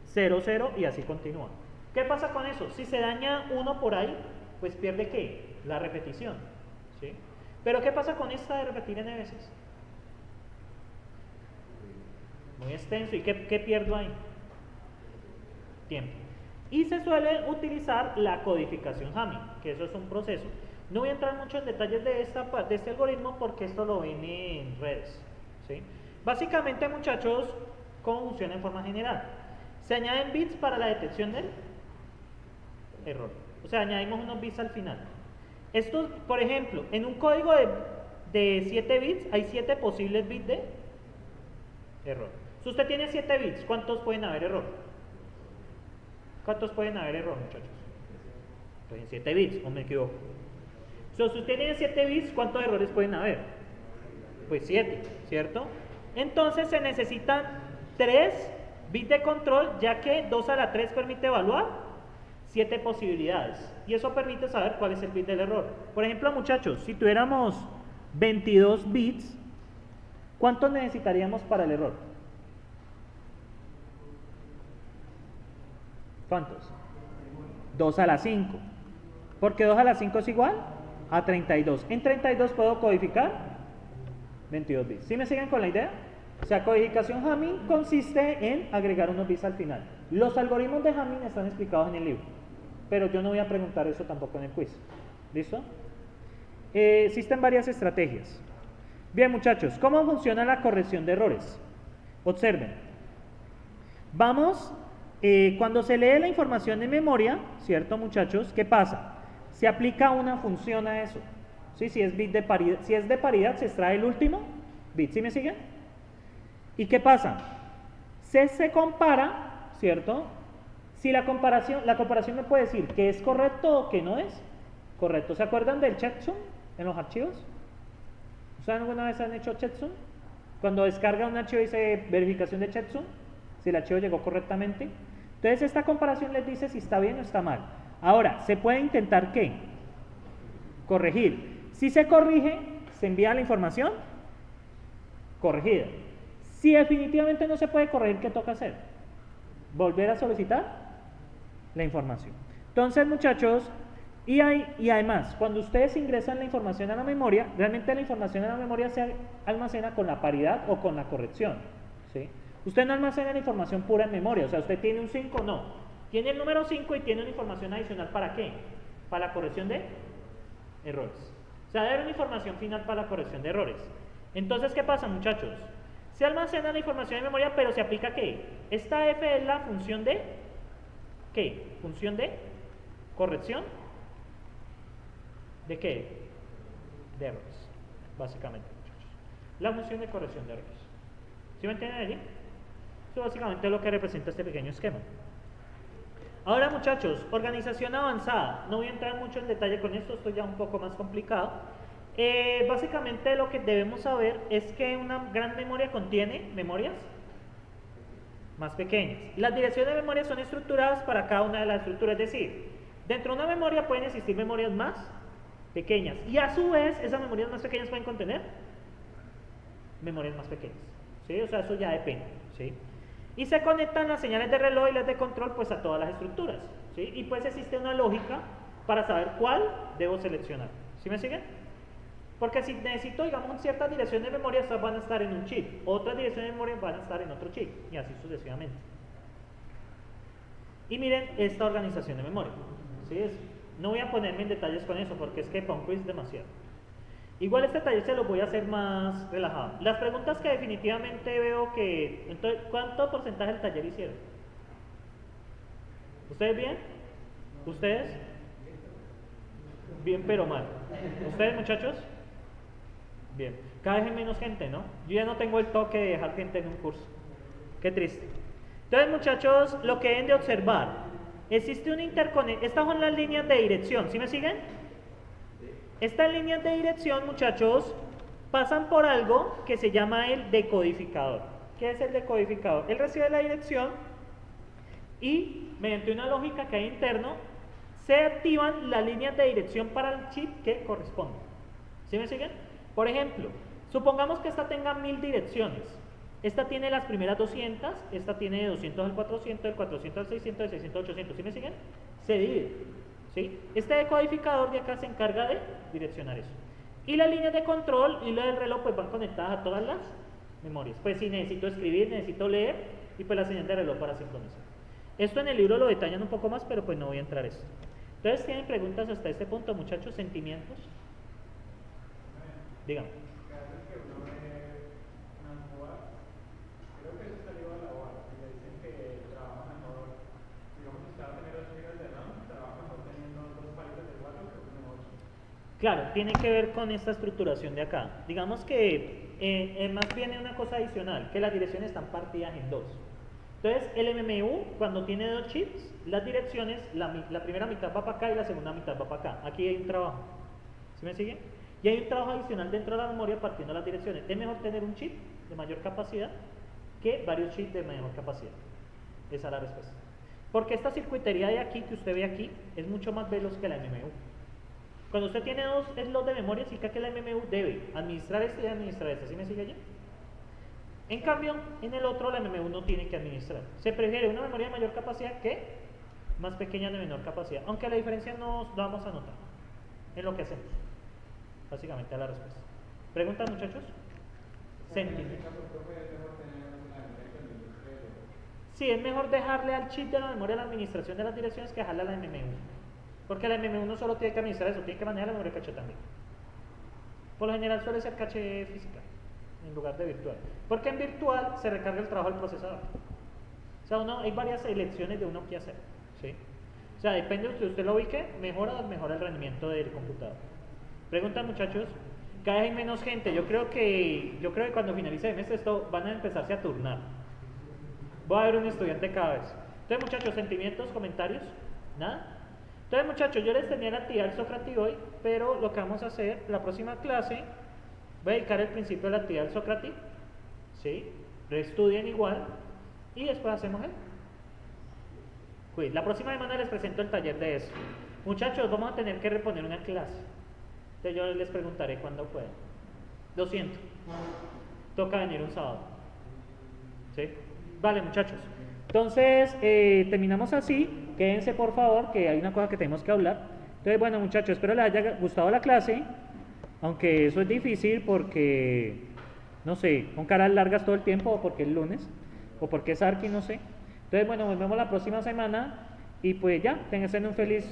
0, 0 y así continúa. ¿Qué pasa con eso? Si se daña uno por ahí, pues pierde ¿qué? La repetición, ¿sí? Pero ¿qué pasa con esta de repetir n veces? Muy extenso. ¿Y qué pierdo ahí? Tiempo. Y se suele utilizar la codificación Hamming, que eso es un proceso. No voy a entrar mucho en detalles de este algoritmo porque esto lo ven en redes, ¿sí? Básicamente, muchachos, ¿cómo funciona en forma general? Se añaden bits para la detección del error. O sea, añadimos unos bits al final. Estos, por ejemplo, en un código de 7 bits hay 7 posibles bits de error. Si usted tiene 7 bits, ¿cuántos pueden haber error? ¿Cuántos pueden haber error, muchachos? Pues en 7 bits, ¿o me equivoco? Si usted tiene 7 bits, ¿cuántos errores pueden haber? Pues 7, ¿cierto? Entonces se necesitan 3 bits de control, ya que 2 a la 3 permite evaluar 7 posibilidades. Y eso permite saber cuál es el bit del error. Por ejemplo, muchachos, si tuviéramos 22 bits, ¿cuántos necesitaríamos para el error? ¿Cuántos? 2 a la 5. Porque 2 a la 5 es igual a 32. En 32 puedo codificar 22 bits. ¿Sí me siguen con la idea? O sea, codificación Hamming consiste en agregar unos bits al final. Los algoritmos de Hamming están explicados en el libro, pero yo no voy a preguntar eso tampoco en el quiz. ¿Listo? Existen varias estrategias. Bien, muchachos, ¿cómo funciona la corrección de errores? Observen. Vamos, cuando se lee la información en memoria, ¿cierto, muchachos? ¿Qué pasa? Se aplica una función a eso. ¿Sí? Si es bit de paridad, si es de paridad, se extrae el último bit. ¿Sí me siguen? ¿Y qué pasa? Se compara, ¿cierto? Si la comparación me puede decir que es correcto o que no es correcto. ¿Se acuerdan del checksum en los archivos? ¿Ustedes alguna vez han hecho checksum? Cuando descarga un archivo dice verificación de checksum, si el archivo llegó correctamente. Entonces esta comparación les dice si está bien o está mal. Ahora, ¿se puede intentar qué? Corregir. Si se corrige, se envía la información corregida. Si definitivamente no se puede corregir, ¿qué toca hacer? Volver a solicitar la información. Entonces, muchachos, y además, cuando ustedes ingresan la información a la memoria, realmente la información en la memoria se almacena con la paridad o con la corrección, ¿sí? Usted no almacena la información pura en memoria, o sea, usted tiene un 5, no. Tiene el número 5 y tiene una información adicional ¿para qué? Para la corrección de errores. O sea, dar una información final para la corrección de errores. Entonces, ¿qué pasa, muchachos? Se almacena la información en memoria, pero se aplica ¿qué? Esta f es la función de ¿qué? Función de corrección ¿de qué? De errores, básicamente, muchachos. La función de corrección de errores. ¿Sí me entienden allí? Eso básicamente es lo que representa este pequeño esquema. Ahora, muchachos, organización avanzada. No voy a entrar mucho en detalle con esto ya un poco más complicado. Básicamente lo que debemos saber es que una gran memoria contiene memorias más pequeñas. Las direcciones de memoria son estructuradas para cada una de las estructuras, es decir, dentro de una memoria pueden existir memorias más pequeñas y a su vez esas memorias más pequeñas pueden contener memorias más pequeñas, ¿sí? O sea, eso ya depende, ¿sí? Y se conectan las señales de reloj y las de control pues a todas las estructuras, ¿sí? Y pues existe una lógica para saber cuál debo seleccionar. ¿Sí me siguen? Porque si necesito, digamos, ciertas direcciones de memoria, estas van a estar en un chip, otras direcciones de memoria van a estar en otro chip, y así sucesivamente. Y miren esta organización de memoria, ¿sí? No voy a ponerme en detalles con eso, porque es que para un quiz es demasiado. Igual este taller se lo voy a hacer más relajado. Las preguntas que definitivamente veo que... Entonces, ¿cuánto porcentaje del taller hicieron? ¿Ustedes bien? ¿Ustedes? Bien, pero mal. ¿Ustedes, muchachos? Bien. Cada vez hay menos gente, ¿no? Yo ya no tengo el toque de dejar gente en un curso. Qué triste. Entonces, muchachos, lo que deben de observar. Existe un interconexión. Estas son las líneas de dirección. ¿Sí me siguen? Estas líneas de dirección, muchachos, pasan por algo que se llama el decodificador. ¿Qué es el decodificador? Él recibe la dirección y, mediante una lógica que hay interno, se activan las líneas de dirección para el chip que corresponde. ¿Sí me siguen? Por ejemplo, supongamos que esta tenga 1000 direcciones. Esta tiene las primeras 200, esta tiene de 200 al 400, del 400 al 600, del 600 al 800. ¿Sí me siguen? Se divide. ¿Sí? Este decodificador de acá se encarga de direccionar eso. Y las líneas de control y las del reloj pues van conectadas a todas las memorias. Pues si necesito escribir, necesito leer y pues la señal de reloj para sincronizar. Esto en el libro lo detallan un poco más, pero pues no voy a entrar a eso. Entonces, ¿tienen preguntas hasta este punto, muchachos? ¿Sentimientos? Díganme. Claro, tiene que ver con esta estructuración de acá. Digamos que más bien es una cosa adicional, que las direcciones están partidas en dos. Entonces, el MMU, cuando tiene dos chips, las direcciones, la primera mitad va para acá y la segunda mitad va para acá. Aquí hay un trabajo. ¿Sí me siguen? Y hay un trabajo adicional dentro de la memoria partiendo las direcciones. Es mejor tener un chip de mayor capacidad que varios chips de menor capacidad. Esa es la respuesta. Porque esta circuitería de aquí, que usted ve aquí, es mucho más veloz que la MMU. Cuando usted tiene dos slots de memoria, significa que la MMU debe administrar esta y administrar esta. ¿Sí me sigue allí? En cambio, en el otro la MMU no tiene que administrar. Se prefiere una memoria de mayor capacidad que más pequeña de menor capacidad. Aunque la diferencia no la vamos a notar en lo que hacemos. Básicamente es la respuesta. ¿Preguntas, muchachos? Sentimientos. Sí, es mejor dejarle al chip de la memoria la administración de las direcciones que dejarle a la MMU. Porque la MMU no solo tiene que administrar eso, tiene que manejar la memoria caché también. Por lo general suele ser caché física, en lugar de virtual. Porque en virtual se recarga el trabajo del procesador. O sea, hay varias elecciones de uno que hacer. ¿Sí? O sea, depende de que usted lo ubique, mejora el rendimiento del computador. Preguntan, muchachos. Cada vez hay menos gente. Yo creo que cuando finalice el semestre esto van a empezarse a turnar. Va a haber un estudiante cada vez. Entonces, muchachos, sentimientos, comentarios, nada. Entonces, muchachos, yo les tenía la actividad del Sócrates hoy, pero lo que vamos a hacer, la próxima clase, voy a dedicar el principio de la actividad del Sócrates, ¿sí? Reestudien igual, y después hacemos el quiz. La próxima semana les presento el taller de eso. Muchachos, vamos a tener que reponer una clase. Entonces yo les preguntaré cuándo pueden. Lo siento. Toca venir un sábado. ¿Sí? Vale, muchachos. Entonces, terminamos así. Quédense, por favor, que hay una cosa que tenemos que hablar. Entonces, bueno, muchachos, espero les haya gustado la clase. Aunque eso es difícil porque, no sé, con caras largas todo el tiempo, o porque es lunes, o porque es Arqui, no sé. Entonces, bueno, nos vemos la próxima semana. Y pues ya, tengan un feliz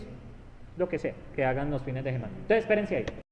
lo que sea que hagan los fines de semana. Entonces, espérense ahí.